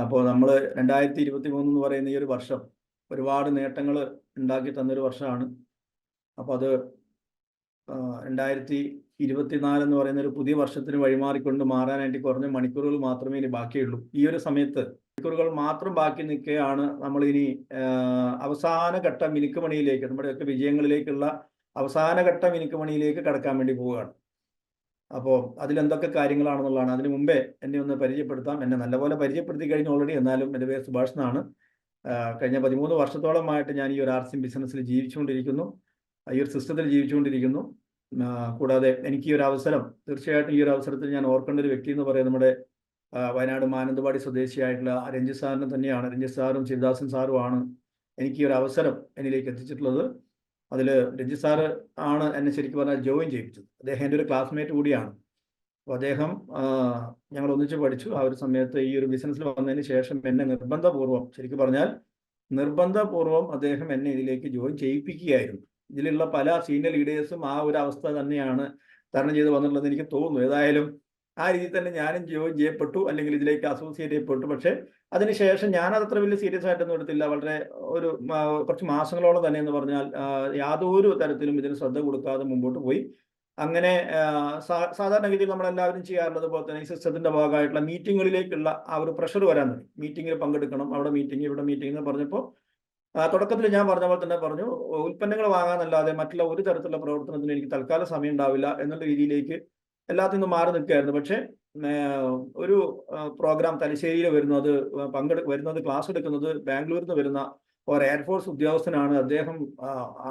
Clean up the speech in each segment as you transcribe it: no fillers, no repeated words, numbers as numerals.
അപ്പോൾ നമ്മൾ 2023 എന്ന് പറയുന്ന ഈ ഒരു വർഷം ഒരുപാട് നേട്ടങ്ങൾ ഉണ്ടാക്കി തന്നൊരു വർഷമാണ്. അപ്പോൾ അത് 2024 എന്ന് പറയുന്ന ഒരു പുതിയ വർഷത്തിന് വഴിമാറിക്കൊണ്ട് മാറാനായിട്ട് കുറഞ്ഞ മണിക്കൂറുകൾ മാത്രമേ ഇനി ബാക്കിയുള്ളൂ. ഈ ഒരു സമയത്ത് മണിക്കൂറുകൾ മാത്രം ബാക്കി നിൽക്കുകയാണ്. നമ്മൾ ഇനി അവസാനഘട്ട മിനുക്കുമണിയിലേക്ക്, നമ്മുടെയൊക്കെ വിജയങ്ങളിലേക്കുള്ള അവസാനഘട്ട മിനുക്കുമണിയിലേക്ക് കടക്കാൻ വേണ്ടി പോവുകയാണ്. അപ്പോൾ അതിലെന്തൊക്കെ കാര്യങ്ങളാണെന്നുള്ളതാണ്. അതിനു മുമ്പേ എന്നെ ഒന്ന് പരിചയപ്പെടുത്താം. എന്നെ നല്ലപോലെ പരിചയപ്പെടുത്തി കഴിഞ്ഞു ഓൾറെഡി. എന്നാലും എൻ്റെ പേര് സുഭാഷ് എന്നാണ്. കഴിഞ്ഞ 13 വർഷത്തോളമായിട്ട് ഞാൻ ഈ ഒരു ആർസിഎം ബിസിനസ്സിൽ ജീവിച്ചുകൊണ്ടിരിക്കുന്നു, ഈ ഒരു സിസ്റ്റത്തിൽ ജീവിച്ചുകൊണ്ടിരിക്കുന്നു. കൂടാതെ എനിക്ക് ഈ ഒരു അവസരം, തീർച്ചയായിട്ടും ഈ ഒരു അവസരത്തിൽ ഞാൻ ഓർക്കേണ്ട ഒരു വ്യക്തി എന്ന് പറയുന്നത് നമ്മുടെ വയനാട് മാനന്തവാടി സ്വദേശിയായിട്ടുള്ള രഞ്ജിത്ത് സാറിനെ തന്നെയാണ്. രഞ്ജിത്ത് സാറും ശിവദാസൻ സാറുമാണ് എനിക്ക് ഈ ഒരു അവസരം എന്നിലേക്ക് എത്തിച്ചിട്ടുള്ളത്. അതിൽ രഞ്ജിത്ത് സാറ് ആണ് എന്നെ ശരിക്കും പറഞ്ഞാൽ ജോയിൻ ചെയ്യിപ്പിച്ചത്. അദ്ദേഹം എൻ്റെ ഒരു ക്ലാസ്മേറ്റ് കൂടിയാണ്. അപ്പോൾ അദ്ദേഹം ഞങ്ങൾ ഒന്നിച്ച് പഠിച്ചു. ആ ഒരു സമയത്ത് ഈ ഒരു ബിസിനസ്സിൽ വന്നതിന് ശേഷം എന്നെ നിർബന്ധപൂർവ്വം, ശരിക്കും പറഞ്ഞാൽ നിർബന്ധപൂർവ്വം അദ്ദേഹം എന്നെ ഇതിലേക്ക് ജോയിൻ ചെയ്യിപ്പിക്കുകയായിരുന്നു. ഇതിലുള്ള പല സീനിയർ ലീഡേഴ്സും ആ ഒരു അവസ്ഥ തന്നെയാണ് തരണം ചെയ്ത് വന്നിട്ടുള്ളത് എനിക്ക് തോന്നുന്നു. ഏതായാലും ആ രീതിയിൽ തന്നെ ഞാനും ജോയിൻ ചെയ്യപ്പെട്ടു, അല്ലെങ്കിൽ ഇതിലേക്ക് അസോസിയേറ്റ് ചെയ്യപ്പെട്ടു. പക്ഷേ അതിനുശേഷം ഞാനതത്ര വലിയ സീരിയസ് ആയിട്ടൊന്നും എടുത്തില്ല. വളരെ ഒരു കുറച്ച് മാസങ്ങളോളം തന്നെ എന്ന് പറഞ്ഞാൽ യാതൊരു തരത്തിലും ഇതിന് ശ്രദ്ധ കൊടുക്കാതെ മുമ്പോട്ട് പോയി. അങ്ങനെ സാധാരണഗതിയിൽ നമ്മളെല്ലാവരും ചെയ്യാറുള്ളത് പോലെ തന്നെ ഈ സിസ്റ്റത്തിന്റെ ഭാഗമായിട്ടുള്ള മീറ്റിങ്ങുകളിലേക്കുള്ള ആ ഒരു പ്രഷർ വരാൻ തുടങ്ങി. മീറ്റിങ്ങിൽ പങ്കെടുക്കണം, അവിടെ മീറ്റിംഗ്, ഇവിടെ മീറ്റിംഗ് എന്ന് പറഞ്ഞപ്പോൾ തുടക്കത്തിൽ ഞാൻ പറഞ്ഞ പോലെ തന്നെ പറഞ്ഞു, ഉൽപ്പന്നങ്ങൾ വാങ്ങാനല്ലാതെ മറ്റുള്ള ഒരു തരത്തിലുള്ള പ്രവർത്തനത്തിന് എനിക്ക് തൽക്കാലം സമയം ഉണ്ടാവില്ല എന്നുള്ള രീതിയിലേക്ക് എല്ലാത്തിൽ നിന്നും മാറി നിൽക്കുകയായിരുന്നു. പക്ഷേ ഒരു പ്രോഗ്രാം തലശ്ശേരിയിൽ വരുന്നത്, വരുന്നത് ക്ലാസ് എടുക്കുന്നത് ബാംഗ്ലൂരിൽ നിന്ന് വരുന്ന ഒരു എയർഫോഴ്സ് ഉദ്യോഗസ്ഥനാണ്. അദ്ദേഹം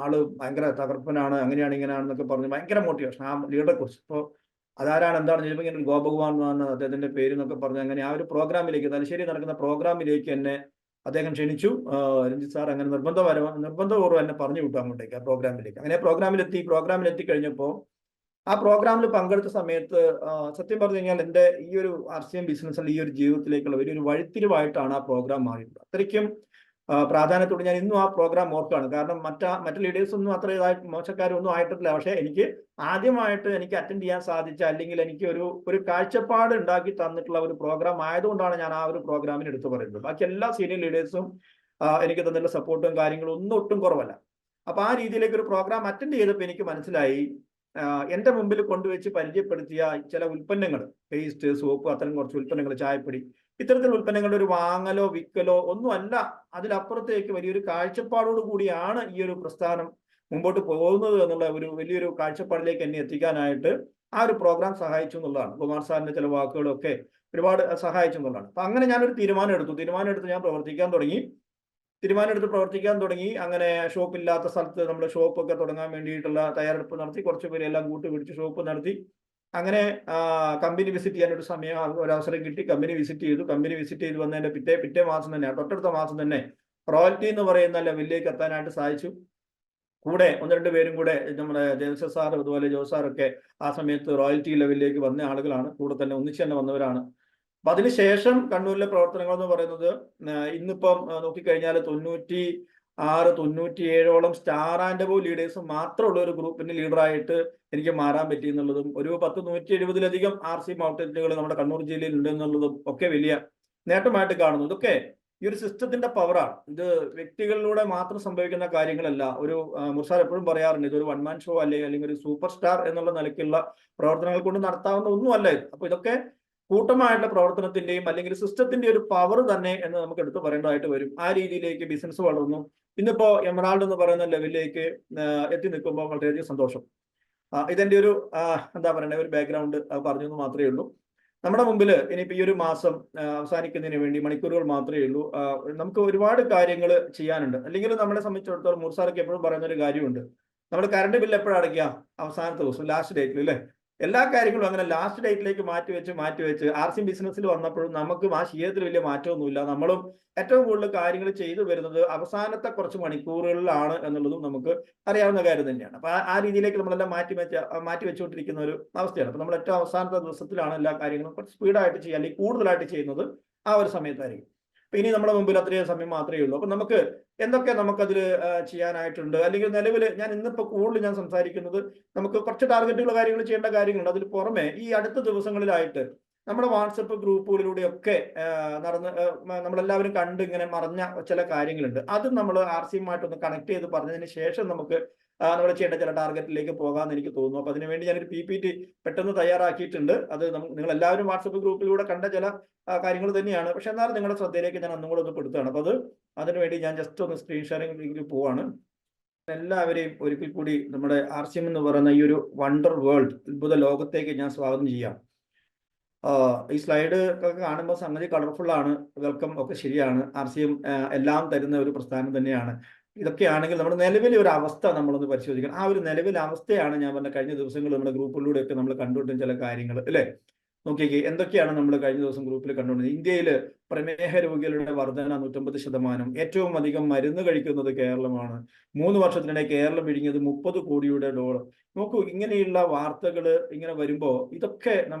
ആള് ഭയങ്കര തകർപ്പനാണ്, അങ്ങനെയാണ് ഇങ്ങനെയാണെന്നൊക്കെ പറഞ്ഞ് ഭയങ്കര മോട്ടിവേഷൻ ആ ലീഡറെ കുറിച്ച്. അപ്പോൾ അതാരാണ് എന്താണെന്ന് ചോദിച്ചപ്പോൾ ഇങ്ങനെ ഗോപകുമാർ എന്നാണ് അദ്ദേഹത്തിന്റെ പേര് എന്നൊക്കെ പറഞ്ഞ് അങ്ങനെ ആ ഒരു പ്രോഗ്രാമിലേക്ക്, തലശ്ശേരി നടക്കുന്ന പ്രോഗ്രാമിലേക്ക് എന്നെ അദ്ദേഹം ക്ഷണിച്ചു. രഞ്ജിത്ത് സാർ അങ്ങനെ നിർബന്ധപൂർവ്വം എന്നെ പറഞ്ഞു വിട്ടു അങ്ങോട്ടേക്ക്, ആ പ്രോഗ്രാമിലേക്ക്. അങ്ങനെ പ്രോഗ്രാമിലെത്തി കഴിഞ്ഞപ്പോൾ ആ പ്രോഗ്രാമിൽ പങ്കെടുത്ത സമയത്ത് സത്യം പറഞ്ഞു കഴിഞ്ഞാൽ എൻ്റെ ഈ ഒരു ആർസിഎം ബിസിനസ്സിൽ ഈ ഒരു ജീവിതത്തിലേക്കുള്ള വലിയൊരു വഴിത്തിരിവായിട്ടാണ് ആ പ്രോഗ്രാം മാറിയിട്ടുള്ളത്. അത്രയ്ക്കും പ്രാധാന്യത്തോടെ ഞാൻ ഇന്നും ആ പ്രോഗ്രാം ഓർക്കാണ്. കാരണം മറ്റു ലീഡേഴ്സ് ഒന്നും അത്ര മോശക്കാരൊന്നും ആയിട്ടില്ല. പക്ഷേ എനിക്ക് ആദ്യമായിട്ട് എനിക്ക് അറ്റൻഡ് ചെയ്യാൻ സാധിച്ച, അല്ലെങ്കിൽ എനിക്ക് ഒരു കാഴ്ചപ്പാട് ഉണ്ടാക്കി തന്നിട്ടുള്ള ഒരു പ്രോഗ്രാം ആയതുകൊണ്ടാണ് ഞാൻ ആ ഒരു പ്രോഗ്രാമിന് എടുത്തു പറയുന്നത്. ബാക്കി എല്ലാ സീനിയർ ലീഡേഴ്സും എനിക്ക് തന്നിട്ടുള്ള സപ്പോർട്ടും കാര്യങ്ങളും ഒട്ടും കുറവല്ല. അപ്പൊ ആ രീതിയിലേക്ക് ഒരു പ്രോഗ്രാം അറ്റൻഡ് ചെയ്തപ്പോൾ എനിക്ക് മനസ്സിലായി, എൻ്റെ മുമ്പിൽ കൊണ്ടുവച്ച് പരിചയപ്പെടുത്തിയ ചില ഉൽപ്പന്നങ്ങൾ, പേസ്റ്റ്, സോപ്പ്, അത്തരം കുറച്ച് ഉൽപ്പന്നങ്ങൾ, ചായപ്പൊടി, ഇത്തരത്തിലുള്ള ഉൽപ്പന്നങ്ങളുടെ ഒരു വാങ്ങലോ വിൽക്കലോ ഒന്നും അല്ല, അതിലപ്പുറത്തേക്ക് വലിയൊരു കാഴ്ചപ്പാടോട് കൂടിയാണ് ഈ ഒരു പ്രസ്ഥാനം മുമ്പോട്ട് പോകുന്നത് എന്നുള്ള ഒരു വലിയൊരു കാഴ്ചപ്പാടിലേക്ക് എന്നെ എത്തിക്കാനായിട്ട് ആ ഒരു പ്രോഗ്രാം സഹായിച്ചു എന്നുള്ളതാണ്. കുമാർ സാറിന്റെ ചില വാക്കുകളൊക്കെ ഒരുപാട് സഹായിച്ചു എന്നുള്ളതാണ്. അപ്പൊ അങ്ങനെ ഞാനൊരു തീരുമാനം എടുത്ത് ഞാൻ പ്രവർത്തിക്കാൻ തുടങ്ങി. അങ്ങനെ ഷോപ്പില്ലാത്ത സ്ഥലത്ത് നമ്മൾ ഷോപ്പൊക്കെ തുടങ്ങാൻ വേണ്ടിയിട്ടുള്ള തയ്യാറെടുപ്പ് നടത്തി, കുറച്ച് പേരെല്ലാം കൂട്ടുപിടിച്ച് ഷോപ്പ് നടത്തി. അങ്ങനെ കമ്പനി വിസിറ്റ് ചെയ്യാൻ ഒരു അവസരം കിട്ടി. കമ്പനി വിസിറ്റ് ചെയ്ത് വന്നതിന്റെ പിറ്റേ മാസം തന്നെ, തൊട്ടടുത്ത മാസം തന്നെ റോയൽറ്റി എന്ന് പറയുന്ന ലെവലിലേക്ക് എത്താനായിട്ട് സാധിച്ചു. കൂടെ 1-2 പേരും കൂടെ, നമ്മുടെ ദേവസ്വ സാർ അതുപോലെ ജോസ് സാറൊക്കെ ആ സമയത്ത് റോയൽറ്റി ലെവലിലേക്ക് വന്ന ആളുകളാണ്. കൂടെ തന്നെ ഒന്നിച്ച് തന്നെ വന്നവരാണ്. അപ്പൊ അതിനുശേഷം കണ്ണൂരിലെ പ്രവർത്തനങ്ങൾ എന്ന് പറയുന്നത് ഇന്നിപ്പം നോക്കിക്കഴിഞ്ഞാൽ 96-97ഓളം സ്റ്റാർ ആൻഡ് അബോവ് ലീഡേഴ്സ് മാത്രമുള്ള ഒരു ഗ്രൂപ്പിന്റെ ലീഡറായിട്ട് എനിക്ക് മാറാൻ പറ്റി എന്നുള്ളതും, ഒരു 170-170ലധികം ആർസിഎം ഔട്ട്ലെറ്റുകൾ നമ്മുടെ കണ്ണൂർ ജില്ലയിൽ ഉണ്ട് എന്നുള്ളതും ഒക്കെ വലിയ നേട്ടമായിട്ട് കാണുന്നു. ഇതൊക്കെ ഈ ഒരു സിസ്റ്റത്തിന്റെ പവറാണ്. ഇത് വ്യക്തികളിലൂടെ മാത്രം സംഭവിക്കുന്ന കാര്യങ്ങളല്ല. ഒരു മുർസാർ എപ്പോഴും പറയാറുണ്ട്, ഇതൊരു വൺ മാൻ ഷോ അല്ലെങ്കിൽ ഒരു സൂപ്പർ സ്റ്റാർ എന്നുള്ള നിലയ്ക്കുള്ള പ്രവർത്തനങ്ങൾ കൊണ്ട് നടത്താവുന്ന ഒന്നുമല്ല ഇത്. അപ്പൊ ഇതൊക്കെ കൂട്ടമായിട്ടുള്ള പ്രവർത്തനത്തിന്റെയും അല്ലെങ്കിൽ സിസ്റ്റത്തിന്റെ ഒരു പവർ തന്നെ എന്ന് നമുക്ക് എടുത്തു പറയേണ്ടതായിട്ട് വരും. ആ രീതിയിലേക്ക് ബിസിനസ് വളർന്നു. ഇന്നിപ്പോ എമറാൾഡ് എന്ന് പറയുന്ന ലെവലിലേക്ക് എത്തി നിൽക്കുമ്പോൾ വളരെയധികം സന്തോഷം. ഇതെന്റെ ഒരു എന്താ പറയണ്ടേ, ഒരു ബാക്ക്ഗ്രൗണ്ട് പറഞ്ഞു എന്ന് മാത്രമേ ഉള്ളൂ. നമ്മുടെ മുമ്പിൽ ഇനിയിപ്പോ ഈ ഒരു മാസം അവസാനിക്കുന്നതിന് വേണ്ടി മണിക്കൂറുകൾ മാത്രമേ ഉള്ളൂ. നമുക്ക് ഒരുപാട് കാര്യങ്ങൾ ചെയ്യാനുണ്ട്. അല്ലെങ്കിൽ നമ്മളെ സംബന്ധിച്ചിടത്തോളം മുർസാറൊക്കെ എപ്പോഴും പറയുന്ന ഒരു കാര്യമുണ്ട്, നമ്മൾ കറണ്ട് ബില്ല് എപ്പോഴും അടയ്ക്കുക? അവസാനത്തെ ദിവസം, ലാസ്റ്റ് ഡേറ്റിൽ അല്ലേ? എല്ലാ കാര്യങ്ങളും അങ്ങനെ ലാസ്റ്റ് ഡേറ്റിലേക്ക് മാറ്റിവെച്ച് ആർസിഎം ബിസിനസ്സിൽ വന്നപ്പോഴും നമുക്ക് ആ ശീലത്തിൽ വലിയ മാറ്റമൊന്നുമില്ല. നമ്മളും ഏറ്റവും കൂടുതൽ കാര്യങ്ങൾ ചെയ്തു വരുന്നത് അവസാനത്തെ കുറച്ച് മണിക്കൂറുകളിലാണ് എന്നുള്ളതും നമുക്ക് അറിയാവുന്ന കാര്യം തന്നെയാണ്. അപ്പൊ ആ രീതിയിലേക്ക് നമ്മളെല്ലാം മാറ്റി വെച്ചുകൊണ്ടിരിക്കുന്ന ഒരു അവസ്ഥയാണ്. അപ്പൊ നമ്മൾ ഏറ്റവും അവസാനത്തെ ദിവസത്തിലാണ് എല്ലാ കാര്യങ്ങളും കുറച്ച് സ്പീഡായിട്ട് ചെയ്യുക, അല്ലെങ്കിൽ കൂടുതലായിട്ട് ചെയ്യുന്നത് ആ ഒരു സമയത്തായിരിക്കും. അപ്പൊ ഇനി നമ്മുടെ മുമ്പിൽ അത്രയും സമയം മാത്രമേ ഉള്ളൂ. അപ്പൊ നമുക്ക് എന്തൊക്കെ നമുക്കതിൽ ചെയ്യാനായിട്ടുണ്ട്, അല്ലെങ്കിൽ നിലവിൽ ഞാൻ ഇന്നിപ്പോൾ കൂടുതൽ ഞാൻ സംസാരിക്കുന്നത് നമുക്ക് കുറച്ച് ടാർഗറ്റുകൾ കാര്യങ്ങൾ ചെയ്യേണ്ട കാര്യങ്ങളുണ്ട്. അതിൽ പുറമെ ഈ അടുത്ത ദിവസങ്ങളിലായിട്ട് നമ്മുടെ വാട്സപ്പ് ഗ്രൂപ്പുകളിലൂടെയൊക്കെ നമ്മളെല്ലാവരും കണ്ട് ഇങ്ങനെ മറഞ്ഞ ചില കാര്യങ്ങളുണ്ട്. അതും നമ്മൾ RCയുമായിട്ടൊന്ന് കണക്ട് ചെയ്ത് പറഞ്ഞതിന് ശേഷം നമുക്ക് നമ്മൾ ചെയ്യേണ്ട ചില ടാർഗറ്റിലേക്ക് പോകാമെന്ന് എനിക്ക് തോന്നുന്നു. അപ്പൊ അതിനുവേണ്ടി ഞാനൊരു PPT പെട്ടെന്ന് തയ്യാറാക്കിയിട്ടുണ്ട്. അത് നിങ്ങൾ എല്ലാവരും വാട്സപ്പ് ഗ്രൂപ്പിലൂടെ കണ്ട ചില കാര്യങ്ങൾ തന്നെയാണ്. പക്ഷെ എന്നാലും നിങ്ങളുടെ ശ്രദ്ധയിലേക്ക് ഞാൻ ഒന്നും കൂടെ ഒന്ന് പെടുത്തുകയാണ്. അപ്പൊ അതിനുവേണ്ടി ഞാൻ ജസ്റ്റ് ഒന്ന് സ്ക്രീൻ ഷെയറിംഗിലേക്ക് പോവാണ്. എല്ലാവരെയും ഒരിക്കൽ കൂടി നമ്മുടെ RCM എന്ന് പറയുന്ന ഈ ഒരു വണ്ടർ വേൾഡ്, അത്ഭുത ലോകത്തേക്ക് ഞാൻ സ്വാഗതം ചെയ്യാം. ഈ സ്ലൈഡ് ഒക്കെ കാണുമ്പോൾ സംഗതി കളർഫുൾ ആണ്, വെൽക്കം ഒക്കെ ശരിയാണ്. RCM എല്ലാം തരുന്ന ഒരു പ്രസ്ഥാനം തന്നെയാണ്. ഇതൊക്കെയാണെങ്കിൽ നമ്മുടെ നിലവിലെ ഒരു അവസ്ഥ നമ്മളൊന്ന് പരിശോധിക്കണം. ആ ഒരു നിലവിലെ അവസ്ഥയാണ് ഞാൻ പറഞ്ഞ കഴിഞ്ഞ ദിവസങ്ങൾ നമ്മുടെ ഗ്രൂപ്പുകളിലൂടെയൊക്കെ നമ്മൾ കണ്ടുകൊണ്ടിരുന്ന ചില കാര്യങ്ങൾ അല്ലേ. നോക്കിക്കേ, എന്തൊക്കെയാണ് നമ്മൾ കഴിഞ്ഞ ദിവസം ഗ്രൂപ്പിൽ കണ്ടുകൊണ്ടിരുന്നത്. ഇന്ത്യയിൽ പ്രമേഹ രോഗികളുടെ വർധന 150%. ഏറ്റവും അധികം മരുന്ന് കഴിക്കുന്നത് കേരളമാണ്. 3 വർഷത്തിനിടെ കേരളം വിഴുങ്ങിയത് $30 കോടിയുടെ. നോക്കൂ, ഇങ്ങനെയുള്ള വാർത്തകൾ ഇങ്ങനെ വരുമ്പോൾ ഇതൊക്കെ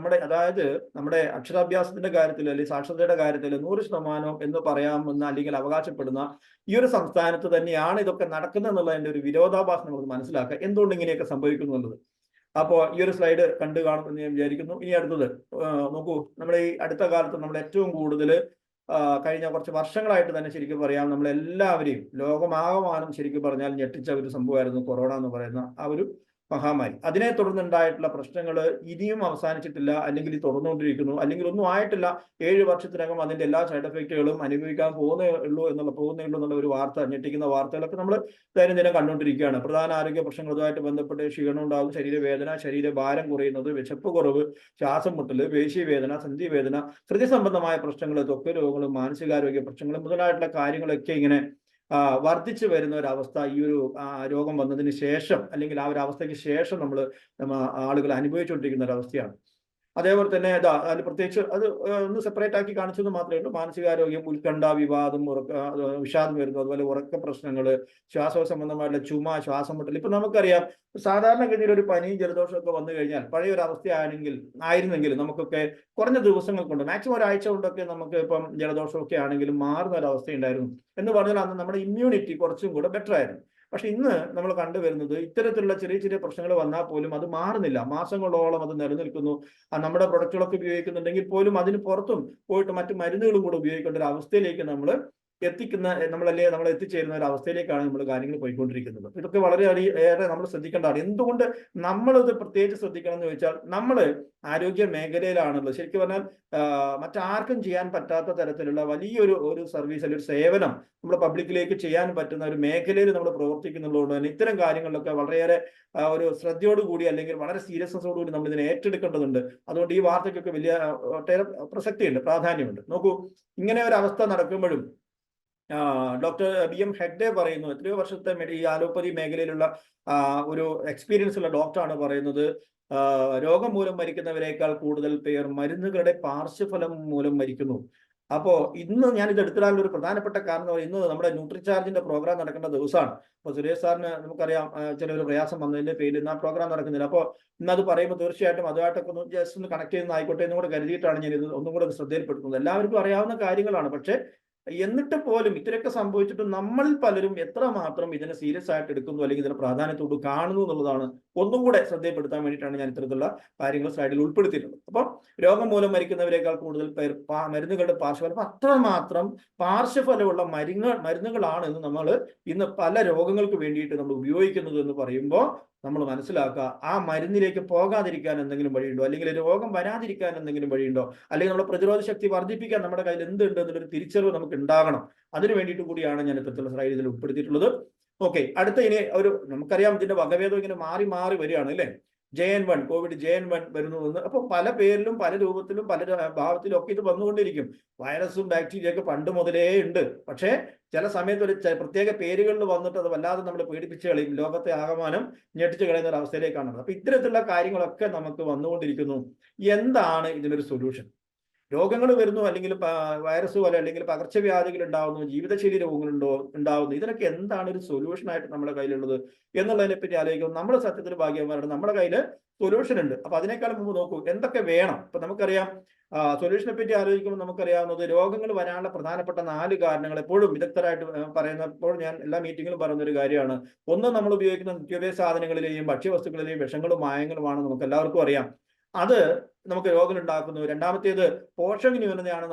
അതായത് നമ്മുടെ അക്ഷരാഭ്യാസത്തിന്റെ കാര്യത്തിൽ അല്ലെങ്കിൽ സാക്ഷരതയുടെ കാര്യത്തിൽ 100% എന്ന് പറയാമെന്ന് അല്ലെങ്കിൽ അവകാശപ്പെടുന്ന ഈ ഒരു സംസ്ഥാനത്ത് തന്നെയാണ് ഇതൊക്കെ നടക്കുന്നത് എന്നുള്ളതിന്റെ ഒരു വിരോധാഭാസം നമുക്ക് മനസ്സിലാക്കുക. എന്തുകൊണ്ട് ഇങ്ങനെയൊക്കെ സംഭവിക്കുന്നു എന്നുള്ളത്. അപ്പോൾ ഈ ഒരു സ്ലൈഡ് കണ്ടു കാണുമെന്ന് ഞാൻ വിചാരിക്കുന്നു. ഇനി അടുത്തത് നോക്കൂ, നമ്മുടെ ഈ അടുത്ത കാലത്ത് നമ്മൾ ഏറ്റവും കൂടുതൽ കഴിഞ്ഞ കുറച്ച് വർഷങ്ങളായിട്ട് തന്നെ ശരിക്കും പറയാം നമ്മളെല്ലാവരെയും ലോകമാകമാനം ശരിക്കും പറഞ്ഞാൽ ഞെട്ടിച്ച ഒരു സംഭവമായിരുന്നു കൊറോണ എന്ന് പറയുന്ന ആ ഒരു മഹാമാരി. അതിനെ തുടർന്നുണ്ടായിട്ടുള്ള പ്രശ്നങ്ങൾ ഇനിയും അവസാനിച്ചിട്ടില്ല, അല്ലെങ്കിൽ ഇത് തുടർന്നുകൊണ്ടിരിക്കുന്നു, അല്ലെങ്കിൽ ഒന്നും ആയിട്ടില്ല. 7 വർഷത്തിനകം അതിന്റെ എല്ലാ സൈഡ് എഫക്റ്റുകളും അനുഭവിക്കാൻ പോകുന്നേ ഉള്ളൂ എന്നുള്ള ഒരു വാർത്ത, ഞെട്ടിക്കുന്ന വാർത്തകളൊക്കെ നമ്മൾ ദൈനംദിനം കണ്ടുകൊണ്ടിരിക്കുകയാണ്. പ്രധാന ആരോഗ്യ പ്രശ്നങ്ങളുമായിട്ട് ബന്ധപ്പെട്ട് ക്ഷീണം ഉണ്ടാകും, ശരീരവേദന, ശരീരഭാരം കുറയുന്നത്, വിശപ്പ് കുറവ്, ശ്വാസം മുട്ടൽ, പേശീവേദന, സന്ധിവേദന, ഹൃദയ സംബന്ധമായ പ്രശ്നങ്ങൾ, ത്വക്ക് രോഗങ്ങളും മാനസികാരോഗ്യ പ്രശ്നങ്ങളും മുതലായിട്ടുള്ള കാര്യങ്ങളൊക്കെ ഇങ്ങനെ വർദ്ധിച്ചു വരുന്ന ഒരു അവസ്ഥ ഈ ഒരു രോഗം വന്നതിന് ശേഷം, അല്ലെങ്കിൽ ആ ഒരു അവസ്ഥയ്ക്ക് ശേഷം നമ്മൾ ആളുകൾ അനുഭവിച്ചുകൊണ്ടിരിക്കുന്ന ഒരു അവസ്ഥയാണ്. അതേപോലെ തന്നെ അതിന് പ്രത്യേകിച്ച് അത് ഒന്ന് സെപ്പറേറ്റ് ആക്കി കാണിച്ചത് മാത്രമേ ഉള്ളൂ. മാനസികാരോഗ്യം, ഉത്കണ്ഠ, വിവാദം, വിഷാദം വരുന്നു, അതുപോലെ ഉറക്ക പ്രശ്നങ്ങൾ, ശ്വാസ സംബന്ധമായിട്ടുള്ള ചുമ, ശ്വാസം മുട്ടൽ. ഇപ്പൊ നമുക്കറിയാം സാധാരണഗതിയിൽ ഒരു പനി ജലദോഷമൊക്കെ വന്നു കഴിഞ്ഞാൽ പഴയ ഒരു ആയിരുന്നെങ്കിൽ നമുക്കൊക്കെ കുറഞ്ഞ ദിവസങ്ങൾ കൊണ്ട്, മാക്സിമം ഒരാഴ്ച കൊണ്ടൊക്കെ നമുക്ക് ഇപ്പം ജലദോഷമൊക്കെ ആണെങ്കിലും മാറുന്ന ഒരു അവസ്ഥ ഉണ്ടായിരുന്നു. എന്ന് പറഞ്ഞാൽ അന്ന് നമ്മുടെ ഇമ്മ്യൂണിറ്റി കുറച്ചും കൂടെ ബെറ്റർ ആയിരുന്നു. പക്ഷെ ഇന്ന് നമ്മൾ കണ്ടുവരുന്നത് ഇത്തരത്തിലുള്ള ചെറിയ ചെറിയ പ്രശ്നങ്ങൾ വന്നാൽ പോലും അത് മാറുന്നില്ല, മാസങ്ങളോളം അത് നിലനിൽക്കുന്നു. നമ്മുടെ പ്രൊഡക്റ്റുകളൊക്കെ ഉപയോഗിക്കുന്നുണ്ടെങ്കിൽ പോലും അതിന് പുറത്തും പോയിട്ട് മറ്റു മരുന്നുകളും കൂടെ ഉപയോഗിക്കേണ്ട ഒരു അവസ്ഥയിലേക്ക് നമ്മൾ എത്തിച്ചേരുന്ന ഒരു അവസ്ഥയിലേക്കാണ് നമ്മൾ കാര്യങ്ങൾ പോയിക്കൊണ്ടിരിക്കുന്നത്. ഇതൊക്കെ വളരെ ഏറെ നമ്മൾ ശ്രദ്ധിക്കേണ്ടതാണ്. എന്തുകൊണ്ട് നമ്മളിത് പ്രത്യേകിച്ച് ശ്രദ്ധിക്കണം എന്ന് ചോദിച്ചാൽ, നമ്മൾ ആരോഗ്യ മേഖലയിലാണല്ലോ ശരിക്കും പറഞ്ഞാൽ മറ്റാർക്കും ചെയ്യാൻ പറ്റാത്ത തരത്തിലുള്ള വലിയൊരു സർവീസ് അല്ലെങ്കിൽ ഒരു സേവനം നമ്മൾ പബ്ലിക്കിലേക്ക് ചെയ്യാൻ പറ്റുന്ന ഒരു മേഖലയിൽ നമ്മൾ പ്രവർത്തിക്കുന്നുള്ളതുകൊണ്ട് തന്നെ ഇത്തരം കാര്യങ്ങളിലൊക്കെ വളരെയേറെ ഒരു ശ്രദ്ധയോടുകൂടി അല്ലെങ്കിൽ വളരെ സീരിയസ്നെസ്സോടുകൂടി നമ്മൾ ഇതിനെ ഏറ്റെടുക്കേണ്ടതുണ്ട്. അതുകൊണ്ട് ഈ വാർത്തയ്ക്കൊക്കെ വലിയ ഒട്ടേറെ പ്രസക്തിയുണ്ട്, പ്രാധാന്യമുണ്ട്. നോക്കൂ, ഇങ്ങനെ ഒരു അവസ്ഥ നടക്കുമ്പോഴും ഡോക്ടർ BM ഹെഗ്ഡെ പറയുന്നു, എത്രയോ വർഷത്തെ ഈ ആലോപ്പതി മേഖലയിലുള്ള ഒരു എക്സ്പീരിയൻസ് ഉള്ള ഡോക്ടറാണ് പറയുന്നത്, രോഗം മൂലം മരിക്കുന്നവരെക്കാൾ കൂടുതൽ പേർ മരുന്നുകളുടെ പാർശ്വഫലം മൂലം മരിക്കുന്നു. അപ്പോ ഇന്ന് ഞാൻ ഇത് എടുത്തിടാനുള്ള ഒരു പ്രധാനപ്പെട്ട കാരണം, ഇന്ന് നമ്മുടെ ന്യൂട്രിചാർജിന്റെ പ്രോഗ്രാം നടക്കേണ്ട ദിവസമാണ്. അപ്പൊ സുരേഷ് സാറിന് നമുക്കറിയാം ചിലൊരു പ്രയാസം വന്നതിന്റെ പേരിൽ ഇന്ന് ആ പ്രോഗ്രാം നടക്കുന്നില്ല. അപ്പോൾ ഇന്ന് അത് പറയുമ്പോൾ തീർച്ചയായിട്ടും അതുമായിട്ടൊക്കെ ഒന്ന് ജസ്റ്റ് ഒന്ന് കണക്ട് ചെയ്യുന്ന ആയിക്കോട്ടെ എന്നും കൂടെ കരുതിയിട്ടാണ് ഞാൻ ഇത് ഒന്നും കൂടെ ശ്രദ്ധയിൽപ്പെടുത്തുന്നത്. എല്ലാവർക്കും അറിയാവുന്ന കാര്യങ്ങളാണ്. പക്ഷെ എന്നിട്ട് പോലും ഇത്രയൊക്കെ സംഭവിച്ചിട്ടും നമ്മളിൽ പലരും എത്രമാത്രം ഇതിനെ സീരിയസ് ആയിട്ട് എടുക്കുന്നു അല്ലെങ്കിൽ ഇതിനെ പ്രാധാന്യത്തോട് കാണുന്നു എന്നുള്ളതാണ് ഒന്നും കൂടെ ശ്രദ്ധയപ്പെടുത്താൻ വേണ്ടിയിട്ടാണ് ഞാൻ ഇത്തരത്തിലുള്ള കാര്യങ്ങൾ സ്ലൈഡിൽ ഉൾപ്പെടുത്തിയിട്ടുള്ളത്. അപ്പം രോഗം മൂലം മരിക്കുന്നവരെക്കാൾ കൂടുതൽ പേർ മരുന്നുകളുടെ പാർശ്വഫലം, അത്രമാത്രം പാർശ്വഫലമുള്ള മരുന്നുകളാണ് ഇന്ന് നമ്മൾ ഇന്ന് പല രോഗങ്ങൾക്ക് വേണ്ടിയിട്ട് നമ്മൾ ഉപയോഗിക്കുന്നത് എന്ന് പറയുമ്പോൾ നമ്മൾ മനസ്സിലാക്കുക, ആ മരുന്നിലേക്ക് പോകാതിരിക്കാൻ എന്തെങ്കിലും വഴിയുണ്ടോ, അല്ലെങ്കിൽ രോഗം വരാതിരിക്കാൻ എന്തെങ്കിലും വഴിയുണ്ടോ, അല്ലെങ്കിൽ നമ്മുടെ പ്രതിരോധ ശക്തി വർദ്ധിപ്പിക്കാൻ നമ്മുടെ കയ്യിൽ എന്തുണ്ട് എന്നുള്ളൊരു തിരിച്ചറിവ് നമുക്ക് ഉണ്ടാകണം. അതിനു വേണ്ടിയിട്ട് കൂടിയാണ് ഞാൻ ഇത്തരത്തിലുള്ള സ്ലൈഡ് ഇതിൽ ഉൾപ്പെടുത്തിയിട്ടുള്ളത്. ഓക്കെ, അടുത്ത ഇനി നമുക്കറിയാം ഇതിന്റെ വകഭേദം ഇങ്ങനെ മാറി മാറി വരികയാണ് അല്ലേ. JN1 കോവിഡ് JN1 വരുന്നു എന്ന്. അപ്പോൾ പല പേരിലും പല രൂപത്തിലും പല ഭാവത്തിലും ഒക്കെ ഇത് വന്നുകൊണ്ടിരിക്കും. വൈറസും ബാക്ടീരിയ ഒക്കെ പണ്ട് മുതലേ ഉണ്ട്. പക്ഷേ ചില സമയത്ത് ഒരു പ്രത്യേക പേരുകളിൽ വന്നിട്ട് അത് വല്ലാതെ നമ്മൾ പേടിപ്പിച്ച് കളയും, ലോകത്തെ ആകമാനം ഞെട്ടിച്ച് കളയുന്ന ഒരു അവസ്ഥയിലേക്കാണ്. അപ്പൊ ഇത്തരത്തിലുള്ള കാര്യങ്ങളൊക്കെ നമുക്ക് വന്നുകൊണ്ടിരിക്കുന്നു. എന്താണ് ഇതിനൊരു സൊല്യൂഷൻ? രോഗങ്ങൾ വരുന്നു, അല്ലെങ്കിൽ വൈറസ് പോലെ അല്ലെങ്കിൽ പകർച്ചവ്യാധികൾ ഉണ്ടാവുന്നു, ജീവിതശൈലി രോഗങ്ങളുണ്ടോ ഉണ്ടാവുന്നു, ഇതിനൊക്കെ എന്താണ് ഒരു സൊല്യൂഷൻ ആയിട്ട് നമ്മുടെ കയ്യിലുള്ളത് എന്നുള്ളതിനെ പറ്റി ആലോചിക്കും. നമ്മുടെ സത്യത്തിൽ ഭാഗ്യവാന്മാരുടെ നമ്മുടെ കയ്യിൽ സൊല്യൂഷൻ ഉണ്ട്. അപ്പൊ അതിനേക്കാൾ മുമ്പ് നോക്കൂ എന്തൊക്കെ വേണം. ഇപ്പൊ നമുക്കറിയാം സൊല്യൂഷനെ പറ്റി ആലോചിക്കുമ്പോൾ നമുക്കറിയാവുന്നത് രോഗങ്ങൾ വരാനുള്ള പ്രധാനപ്പെട്ട 4 കാരണങ്ങൾ എപ്പോഴും വിദഗ്ധരായിട്ട് പറയുന്നപ്പോൾ ഞാൻ എല്ലാ മീറ്റിങ്ങിലും പറയുന്ന ഒരു കാര്യമാണ്. ഒന്ന്, നമ്മൾ ഉപയോഗിക്കുന്ന നിത്യോപയോഗ സാധനങ്ങളിലെയും ഭക്ഷ്യവസ്തുക്കളിലെയും വിഷങ്ങളും മായങ്ങളുമാണ് നമുക്ക് എല്ലാവർക്കും അറിയാം. അത് നമുക്ക് രോഗങ്ങൾ ഉണ്ടാക്കുന്നു. രണ്ടാമത്തേത് പോഷക ന്യൂനതയാണ്,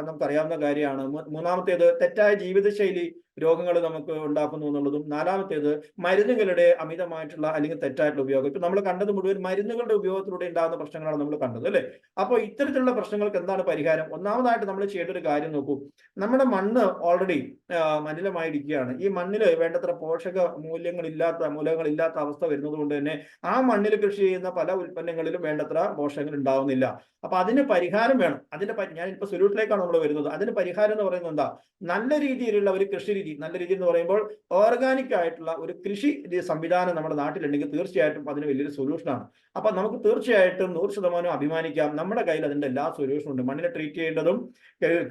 നമുക്കറിയാവുന്ന കാര്യമാണ്. മൂന്നാമത്തേത് തെറ്റായ ജീവിതശൈലി രോഗങ്ങൾ നമുക്ക് ഉണ്ടാക്കുന്നു എന്നുള്ളതും. നാലാമത്തേത് മരുന്നുകളുടെ അമിതമായിട്ടുള്ള അല്ലെങ്കിൽ തെറ്റായിട്ടുള്ള ഉപയോഗം. ഇപ്പൊ നമ്മൾ കണ്ടത് മുഴുവൻ മരുന്നുകളുടെ ഉപയോഗത്തിലൂടെ ഉണ്ടാകുന്ന പ്രശ്നങ്ങളാണ് നമ്മൾ കണ്ടത്, അല്ലെ? അപ്പോൾ ഇത്തരത്തിലുള്ള പ്രശ്നങ്ങൾക്ക് എന്താണ് പരിഹാരം? ഒന്നാമതായിട്ട് നമ്മൾ ചെയ്യേണ്ട ഒരു കാര്യം നോക്കൂ. നമ്മുടെ മണ്ണ് ഓൾറെഡി മലിനമായിരിക്കുകയാണ്. ഈ മണ്ണിൽ വേണ്ടത്ര പോഷക മൂലങ്ങളില്ലാത്ത അവസ്ഥ വരുന്നത് കൊണ്ട് തന്നെ ആ മണ്ണിൽ കൃഷി ചെയ്യുന്ന പല ഉൽപ്പന്നങ്ങളിലും വേണ്ടത്ര പോഷകങ്ങൾ ഉണ്ടാവുന്നില്ല. അപ്പൊ അതിന് പരിഹാരം വേണം. ഞാൻ ഇപ്പൊ സൊല്യൂഷനിലേക്കാണ് നമ്മൾ വരുന്നത്. അതിന് പരിഹാരം എന്ന് പറയുന്നത് എന്താ? നല്ല രീതിയിലുള്ള ഒരു കൃഷി രീതി. നല്ല രീതി എന്ന് പറയുമ്പോൾ ഓർഗാനിക് ആയിട്ടുള്ള ഒരു കൃഷി സംവിധാനം നമ്മുടെ നാട്ടിലുണ്ടെങ്കിൽ തീർച്ചയായിട്ടും അതിന് വലിയൊരു സൊല്യൂഷനാണ്. അപ്പൊ നമുക്ക് തീർച്ചയായിട്ടും 100% അഭിമാനിക്കാം. നമ്മുടെ കയ്യിൽ അതിന്റെ എല്ലാ സൊല്യൂഷനും ഉണ്ട്. മണ്ണിനെ ട്രീറ്റ് ചെയ്യേണ്ടതും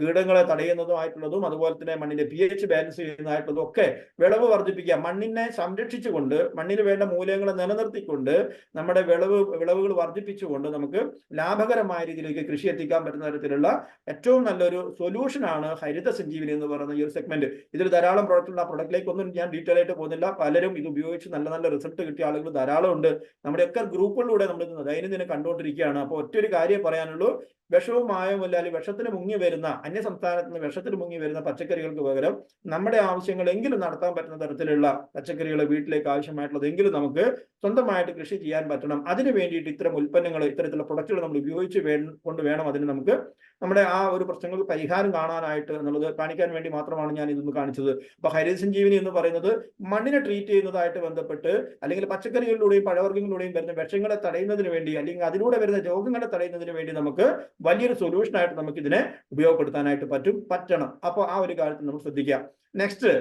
കീടങ്ങളെ തടയുന്നതുമായിട്ടുള്ളതും അതുപോലെ തന്നെ മണ്ണിന്റെ pH ബാലൻസ് ചെയ്യുന്നതായിട്ടുള്ളതും ഒക്കെ വിളവ് വർദ്ധിപ്പിക്കുക. മണ്ണിനെ സംരക്ഷിച്ചുകൊണ്ട്, മണ്ണിന് വേണ്ട മൂല്യങ്ങളെ നിലനിർത്തിക്കൊണ്ട്, നമ്മുടെ വിളവുകൾ വർദ്ധിപ്പിച്ചുകൊണ്ട് നമുക്ക് ലാഭകരമായ രീതിയിലേക്ക് കൃഷി എത്തിക്കാൻ പറ്റുന്ന തരത്തിലുള്ള ഏറ്റവും നല്ലൊരു സൊല്യൂഷനാണ് ഹരിത സഞ്ജീവനി എന്ന് പറയുന്ന ഈ ഒരു സെഗ്മെന്റ്. ഇതിൽ ധാരാളം പ്രോഡക്റ്റ് ഉണ്ട്. ആ പ്രൊഡക്റ്റിലേക്കൊന്നും ഞാൻ ഡീറ്റെയിൽ ആയിട്ട് പോകുന്നില്ല. പലരും ഇത് ഉപയോഗിച്ച് നല്ല നല്ല റിസൾട്ട് കിട്ടിയ ആളുകൾ ധാരാളം ഉണ്ട്. നമ്മുടെയൊക്കെ ഗ്രൂപ്പുകളിലൂടെ നമ്മൾ ദൈനംദിനം കണ്ടുകൊണ്ടിരിക്കുകയാണ്. അപ്പോൾ ഒറ്റൊരു കാര്യം പറയാനുള്ളൂ, വിഷവും മായവുമില്ല, അല്ലെങ്കിൽ വിഷത്തിന് മുങ്ങി വരുന്ന, അന്യ സംസ്ഥാനത്ത് നിന്ന് വിഷത്തിന് മുങ്ങി വരുന്ന പച്ചക്കറികൾക്ക് പകരം നമ്മുടെ ആവശ്യങ്ങളെങ്കിലും നടത്താൻ പറ്റുന്ന തരത്തിലുള്ള പച്ചക്കറികൾ, വീട്ടിലേക്ക് ആവശ്യമായിട്ടുള്ളതെങ്കിലും നമുക്ക് സ്വന്തമായിട്ട് കൃഷി ചെയ്യാൻ പറ്റണം. അതിന് വേണ്ടിയിട്ട് ഇത്തരം ഉൽപ്പന്നങ്ങൾ, ഇത്തരത്തിലുള്ള പ്രൊഡക്റ്റുകൾ നമ്മൾ ഉപയോഗിച്ച് കൊണ്ട് വേണം അതിന് നമുക്ക് നമ്മുടെ ആ ഒരു പ്രശ്നങ്ങൾക്ക് പരിഹാരം കാണാനായിട്ട് എന്നുള്ളത് കാണിക്കാൻ വേണ്ടി മാത്രമാണ് ഞാൻ ഇതൊന്ന് കാണിച്ചത്. അപ്പൊ ഹരിത സഞ്ജീവനി എന്ന് പറയുന്നത് മണ്ണിനെ ട്രീറ്റ് ചെയ്യുന്നതായിട്ട് ബന്ധപ്പെട്ട്, അല്ലെങ്കിൽ പച്ചക്കറികളിലൂടെയും പഴവർഗ്ഗങ്ങളിലൂടെയും വരുന്ന വിഷങ്ങളെ തടയുന്നതിന് വേണ്ടി, അല്ലെങ്കിൽ അതിലൂടെ വരുന്ന രോഗങ്ങളെ തടയുന്നതിന് വേണ്ടി നമുക്ക് വലിയൊരു സൊല്യൂഷൻ ആയിട്ട് നമുക്ക് ഇതിനെ ഉപയോഗപ്പെടുത്താനായിട്ട് പറ്റണം. അപ്പോൾ ആ ഒരു കാര്യത്തിൽ നമ്മൾ ശ്രദ്ധിക്കാം. Next,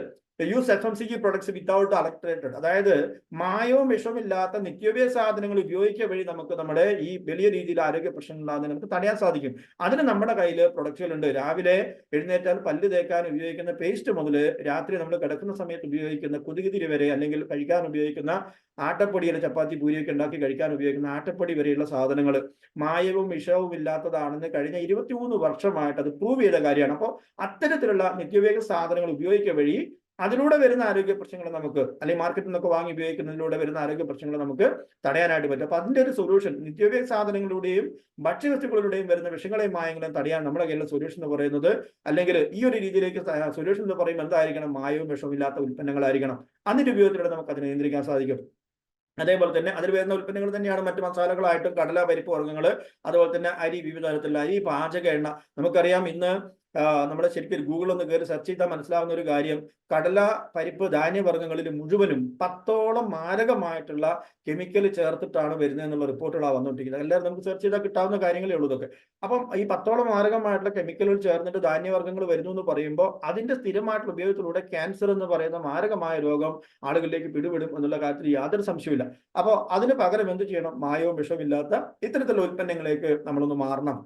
use FMCG products without adulterated. അതായത് മായവും വിഷവും ഇല്ലാത്ത നിത്യോപയോഗ സാധനങ്ങൾ ഉപയോഗിക്കുക വഴി നമുക്ക് നമ്മുടെ ഈ വലിയ രീതിയിൽ ആരോഗ്യ പ്രശ്നങ്ങൾ ഉണ്ടാകുന്നതിന് നമുക്ക് തടയാൻ സാധിക്കും. അതിന് നമ്മുടെ കയ്യിൽ പ്രൊഡക്റ്റുകൾ ഉണ്ട്. രാവിലെ എഴുന്നേറ്റാൽ പല്ല് തേക്കാൻ ഉപയോഗിക്കുന്ന പേസ്റ്റ് മുതൽ രാത്രി നമ്മൾ കിടക്കുന്ന സമയത്ത് ഉപയോഗിക്കുന്ന കുതികുതിരി വരെ, അല്ലെങ്കിൽ കഴിക്കാൻ ഉപയോഗിക്കുന്ന ആട്ടപ്പൊടിയുടെ ചപ്പാത്തി പൂരിയൊക്കെ ഉണ്ടാക്കി കഴിക്കാൻ ഉപയോഗിക്കുന്ന ആട്ടപ്പൊടി വരെയുള്ള സാധനങ്ങൾ മായവും വിഷവും ഇല്ലാത്തതാണെന്ന് കഴിഞ്ഞ 23 വർഷമായിട്ട് അത് പ്രൂവ് ചെയ്ത കാര്യമാണ്. അപ്പോൾ അത്തരത്തിലുള്ള നിത്യോപയോഗ സാധനങ്ങൾ ഉപയോഗിക്കുക വഴി അതിലൂടെ വരുന്ന ആരോഗ്യ പ്രശ്നങ്ങൾ നമുക്ക്, അല്ലെങ്കിൽ മാർക്കറ്റിൽ നിന്നൊക്കെ വാങ്ങി ഉപയോഗിക്കുന്നതിലൂടെ വരുന്ന ആരോഗ്യ പ്രശ്നങ്ങൾ നമുക്ക് തടയാനായിട്ട് പറ്റും. അപ്പൊ അതിന്റെ ഒരു സൊല്യൂഷൻ, നിത്യോപയോഗ സാധനങ്ങളിലൂടെയും ഭക്ഷ്യവസ്തുക്കളിലൂടെയും വരുന്ന വിഷങ്ങളെയും മായങ്ങളെയും തടയാൻ നമ്മുടെ കയ്യിലുള്ള സൊല്യൂഷൻ എന്ന് പറയുന്നത്, അല്ലെങ്കിൽ ഈ ഒരു രീതിയിലേക്ക് സൊല്യൂഷൻ എന്ന് പറയുമ്പോൾ എന്തായിരിക്കണം? മായവും വിഷവും ഇല്ലാത്ത ഉൽപ്പന്നങ്ങളായിരിക്കണം. അതിന്റെ ഉപയോഗത്തിലൂടെ നമുക്ക് അതിനെ നിയന്ത്രിക്കാൻ സാധിക്കും. അതേപോലെ തന്നെ അതിൽ വരുന്ന ഉൽപ്പന്നങ്ങൾ തന്നെയാണ് മറ്റു മസാലകളായിട്ടും കടല, പരിപ്പ് വർഗ്ഗങ്ങൾ, അതുപോലെ തന്നെ അരി, വിവിധ തരത്തിലുള്ള അരി, പാചക എണ്ണ. നമുക്കറിയാം ഇന്ന് നമ്മുടെ ശരിക്കും ഗൂഗിൾ ഒന്ന് കയറി സെർച്ച് ചെയ്താൽ മനസ്സിലാവുന്ന ഒരു കാര്യം, കടല, പരിപ്പ്, ധാന്യവർഗ്ഗങ്ങളിൽ മുഴുവനും 10ഓളം മാരകമായിട്ടുള്ള കെമിക്കൽ ചേർത്തിട്ടാണ് വരുന്നത് എന്നുള്ള റിപ്പോർട്ടുകളാണ് വന്നുകൊണ്ടിരിക്കുന്നത്. എല്ലാവരും നമുക്ക് സെർച്ച് ചെയ്താൽ കിട്ടാവുന്ന കാര്യങ്ങളേ ഉള്ളൂ ഇതൊക്കെ. അപ്പം ഈ 10ഓളം മാരകമായിട്ടുള്ള കെമിക്കലുകൾ ചേർന്നിട്ട് ധാന്യവർഗ്ഗങ്ങൾ വരുന്നു എന്ന് പറയുമ്പോൾ അതിന്റെ സ്ഥിരമായിട്ടുള്ള ഉപയോഗത്തിലൂടെ ക്യാൻസർ എന്ന് പറയുന്ന മാരകമായ രോഗം ആളുകളിലേക്ക് പിടിപെടും എന്നുള്ള കാര്യത്തിൽ യാതൊരു സംശയമില്ല. അപ്പോൾ അതിന് പകരം എന്ത് ചെയ്യണം? മായവും വിഷവും ഇല്ലാത്ത ഇത്തരത്തിലുള്ള ഉൽപ്പന്നങ്ങളിലേക്ക് നമ്മളൊന്ന് മാറണം.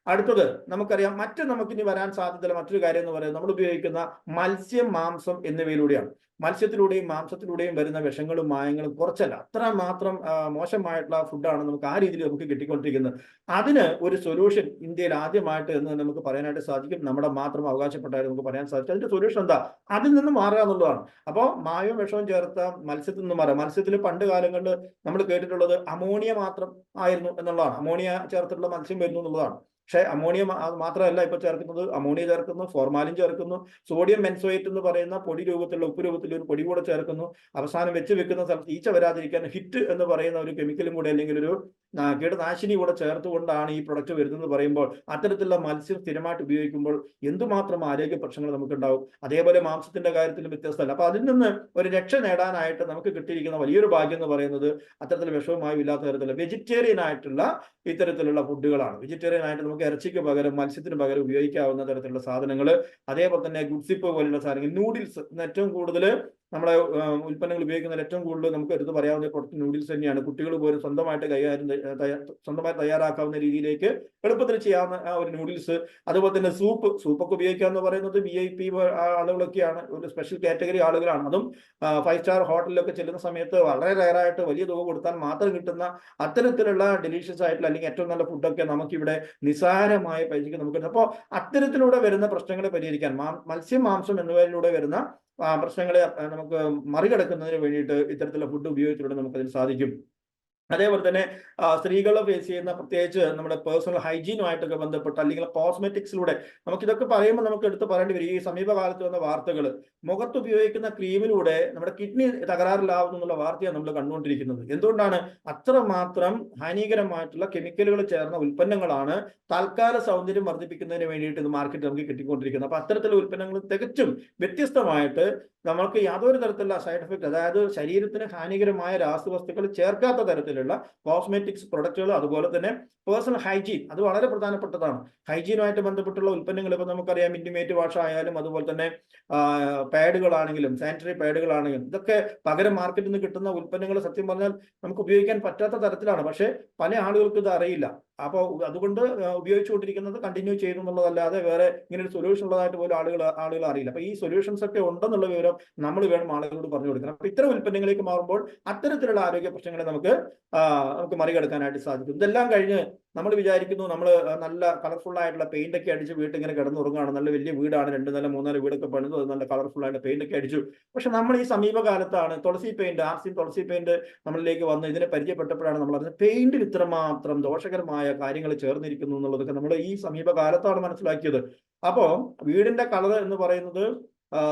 അടുത്തത് നമുക്കറിയാം, നമുക്കിനി വരാൻ സാധ്യതയുള്ള മറ്റൊരു കാര്യം എന്ന് പറയുന്നത് നമ്മൾ ഉപയോഗിക്കുന്ന മത്സ്യം, മാംസം എന്നിവയിലൂടെയാണ്. മത്സ്യത്തിലൂടെയും മാംസത്തിലൂടെയും വരുന്ന വിഷങ്ങളും മായങ്ങളും കുറച്ചല്ല, അത്രമാത്രം മോശമായിട്ടുള്ള ഫുഡാണ് നമുക്ക് ആ രീതിയിൽ നമുക്ക് കിട്ടിക്കൊണ്ടിരിക്കുന്നത്. അതിന് ഒരു സൊല്യൂഷൻ ഇന്ത്യയിൽ ആദ്യമായിട്ട് എന്ന് നമുക്ക് പറയാനായിട്ട് സാധിക്കും. നമ്മുടെ മാത്രം അവകാശപ്പെട്ടായിട്ട് നമുക്ക് പറയാൻ സാധിക്കും. അതിന്റെ സൊല്യൂഷൻ എന്താ? അതിൽ നിന്ന് മാറുക എന്നുള്ളതാണ്. അപ്പോൾ മായവും വിഷവും ചേർത്ത മത്സ്യത്തിൽ നിന്ന് മാറുക. മത്സ്യത്തിൽ പണ്ട് കാലങ്ങളിൽ നമ്മൾ കേട്ടിട്ടുള്ളത് അമോണിയ മാത്രം ആയിരുന്നു എന്നുള്ളതാണ്. അമോണിയ ചേർത്തിട്ടുള്ള മത്സ്യം വരുന്നു എന്നുള്ളതാണ്. പക്ഷേ അമോണിയ മാത്രമല്ല ഇപ്പൊ ചേർക്കുന്നത്. അമോണിയ ചേർക്കുന്നു, ഫോർമാലിൻ ചേർക്കുന്നു, സോഡിയം ബെൻസോയേറ്റ് എന്ന് പറയുന്ന പൊടി രൂപത്തിലുള്ള ഉപ്പ് രൂപത്തിലുള്ള ഒരു പൊടി കൂടെ ചേർക്കുന്നു. അവസാനം വെക്കുന്ന സ്ഥലത്ത് ഈച്ച വരാതിരിക്കാൻ ഹിറ്റ് എന്ന് പറയുന്ന ഒരു കെമിക്കലും കൂടെ, അല്ലെങ്കിൽ ഒരു കീടനാശിനി കൂടെ ചേർത്തുകൊണ്ടാണ് ഈ പ്രൊഡക്റ്റ് വരുന്നത് പറയുമ്പോൾ, അത്തരത്തിലുള്ള മത്സ്യം സ്ഥിരമായിട്ട് ഉപയോഗിക്കുമ്പോൾ എന്തുമാത്രം ആരോഗ്യ പ്രശ്നങ്ങൾ നമുക്കുണ്ടാവും. അതേപോലെ മാംസത്തിന്റെ കാര്യത്തിലും വ്യത്യസ്തമല്ല. അപ്പൊ അതിൽ നിന്ന് ഒരു രക്ഷ നേടാനായിട്ട് നമുക്ക് കിട്ടിയിരിക്കുന്ന വലിയൊരു ഭാഗ്യം എന്ന് പറയുന്നത് അത്തരത്തിൽ വിഷവുമായി ഇല്ലാത്ത തരത്തിലുള്ള വെജിറ്റേറിയൻ ആയിട്ടുള്ള ഇത്തരത്തിലുള്ള ഫുഡുകളാണ്. വെജിറ്റേറിയൻ ആയിട്ട് നമുക്ക് ഇറച്ചിക്ക് പകരം, മത്സ്യത്തിന് പകരം ഉപയോഗിക്കാവുന്ന തരത്തിലുള്ള സാധനങ്ങൾ. അതേപോലെ തന്നെ ഗുഡ്സിപ്പ് പോലുള്ള സാധനങ്ങൾ, നൂഡിൽസ്. ഏറ്റവും കൂടുതൽ നമ്മളെ ഉൽപ്പന്നങ്ങൾ ഉപയോഗിക്കുന്നതിൽ ഏറ്റവും കൂടുതൽ നമുക്ക് എടുത്ത് പറയാവുന്ന പ്രൊഡക്റ്റ് നൂഡിൽസ് തന്നെയാണ്. കുട്ടികൾ പോലും സ്വന്തമായിട്ട് സ്വന്തമായി തയ്യാറാക്കാവുന്ന രീതിയിലേക്ക് എളുപ്പത്തിൽ ചെയ്യാവുന്ന ആ ഒരു നൂഡിൽസ്. അതുപോലെ തന്നെ സൂപ്പൊക്കെ ഉപയോഗിക്കുക എന്ന് പറയുന്നത് VIP ആളുകളൊക്കെയാണ്, ഒരു സ്പെഷ്യൽ കാറ്റഗറി ആളുകളാണ്. അതും 5 സ്റ്റാർ ഹോട്ടലിലൊക്കെ ചെല്ലുന്ന സമയത്ത് വളരെ റയറായിട്ട് വലിയ തുക കൊടുത്താൽ മാത്രം കിട്ടുന്ന അത്തരത്തിലുള്ള ഡെലീഷ്യസ് ആയിട്ടുള്ള, അല്ലെങ്കിൽ ഏറ്റവും നല്ല ഫുഡൊക്കെ നമുക്കിവിടെ നിസ്സാരമായ പൈസയ്ക്ക് നമുക്ക് കിട്ടും. അപ്പോൾ അത്തരത്തിലൂടെ വരുന്ന പ്രശ്നങ്ങളെ പരിഹരിക്കാൻ മത്സ്യം, മാംസം എന്നിവയിലൂടെ വരുന്ന പ്രശ്നങ്ങളെ നമുക്ക് മറികടക്കുന്നതിന് വേണ്ടിയിട്ട് ഇത്തരത്തിലുള്ള ഫുഡ് ഉപയോഗിച്ചിലൂടെ നമുക്കതിന് സാധിക്കും. അതേപോലെ തന്നെ സ്ത്രീകൾ ഫേസ് ചെയ്യുന്ന പ്രത്യേകിച്ച് നമ്മുടെ പേഴ്സണൽ ഹൈജീനുമായിട്ടൊക്കെ ബന്ധപ്പെട്ട് അല്ലെങ്കിൽ കോസ്മെറ്റിക്സിലൂടെ നമുക്കിതൊക്കെ പറയുമ്പോൾ നമുക്ക് എടുത്ത് പറയേണ്ടി വരും. ഈ സമീപകാലത്ത് വന്ന വാർത്തകൾ, മുഖത്ത് ഉപയോഗിക്കുന്ന ക്രീമിലൂടെ നമ്മുടെ കിഡ്നി തകരാറിലാവുന്നു എന്നുള്ള വാർത്തയാണ് നമ്മൾ കണ്ടുകൊണ്ടിരിക്കുന്നത്. എന്തുകൊണ്ടാണ്? അത്രമാത്രം ഹാനികരമായിട്ടുള്ള കെമിക്കലുകൾ ചേർന്ന ഉൽപ്പന്നങ്ങളാണ് താൽക്കാല സൗന്ദര്യം വർദ്ധിപ്പിക്കുന്നതിന് വേണ്ടിയിട്ട് ഇത് മാർക്കറ്റ് നമുക്ക് കിട്ടിക്കൊണ്ടിരിക്കുന്നത്. അപ്പൊ അത്തരത്തിലുള്ള ഉൽപ്പന്നങ്ങൾ തികച്ചും വ്യത്യസ്തമായിട്ട് നമ്മൾക്ക് യാതൊരു തരത്തിലുള്ള സൈഡ് എഫക്ട്, അതായത് ശരീരത്തിന് ഹാനികരമായ രാസവസ്തുക്കൾ ചേർക്കാത്ത തരത്തിലുള്ള കോസ്മെറ്റിക്സ് പ്രൊഡക്റ്റുകൾ, അതുപോലെ തന്നെ പേഴ്സണൽ ഹൈജീൻ, അത് വളരെ പ്രധാനപ്പെട്ടതാണ്. ഹൈജീനുമായിട്ട് ബന്ധപ്പെട്ടുള്ള ഉൽപ്പന്നങ്ങൾ ഇപ്പൊ നമുക്കറിയാം, ഇന്റിമേറ്റ് വാഷ് ആയാലും അതുപോലെ തന്നെ പാഡുകളാണെങ്കിലും സാനിറ്ററി പാഡുകളാണെങ്കിലും ഇതൊക്കെ പകരം മാർക്കറ്റിൽ നിന്ന് കിട്ടുന്ന ഉൽപ്പന്നങ്ങൾ സത്യം പറഞ്ഞാൽ നമുക്ക് ഉപയോഗിക്കാൻ പറ്റാത്ത തരത്തിലാണ്. പക്ഷെ പല ആളുകൾക്ക് ഇത് അറിയില്ല. അപ്പോൾ അതുകൊണ്ട് ഉപയോഗിച്ചുകൊണ്ടിരിക്കുന്നത് കണ്ടിന്യൂ ചെയ്യുന്നു എന്നുള്ളതല്ലാതെ വേറെ ഇങ്ങനെ ഒരു സൊല്യൂഷൻ ഉള്ളതായിട്ട് പോലും ആളുകൾ അറിയില്ല. അപ്പൊ ഈ സൊല്യൂഷൻസ് ഒക്കെ ഉണ്ടെന്നുള്ള വിവരം നമ്മൾ വേണം ആളുകളോട് പറഞ്ഞു കൊടുക്കണം. അപ്പൊ ഇത്തരം ഉൽപ്പന്നങ്ങളിലേക്ക് മാറുമ്പോൾ അത്തരത്തിലുള്ള ആരോഗ്യ പ്രശ്നങ്ങളെ നമുക്ക് മറികടക്കാനായിട്ട് സാധിക്കും. ഇതെല്ലാം കഴിഞ്ഞ് നമ്മൾ വിചാരിക്കുന്നു നമ്മൾ നല്ല കളർഫുൾ ആയിട്ടുള്ള പെയിന്റ് ഒക്കെ അടിച്ച് വീട്ടിൽ ഇങ്ങനെ കിടന്നുറങ്ങുകയാണ്, നല്ല വലിയ വീടാണ്, 2 നില 3 നില വീടൊക്കെ പണിതു, അത് നല്ല കളർഫുൾ ആയിട്ട് പെയിന്റ് ഒക്കെ അടിച്ചു. പക്ഷെ നമ്മൾ ഈ സമീപകാലത്താണ് തുളസി പെയിന്റ്, ആർസിൻ തുളസി പെയിന്റ് നമ്മളിലേക്ക് വന്ന് ഇതിനെ പരിചയപ്പെട്ടപ്പോഴാണ് നമ്മൾ അറിഞ്ഞത് പെയിന്റിൽ ഇത്രമാത്രം ദോഷകരമായ കാര്യങ്ങൾ ചേർന്നിരിക്കുന്നു എന്നുള്ളതൊക്കെ നമ്മൾ ഈ സമീപകാലത്താണ് മനസ്സിലാക്കിയത്. അപ്പോ വീടിന്റെ കളർ എന്ന് പറയുന്നത്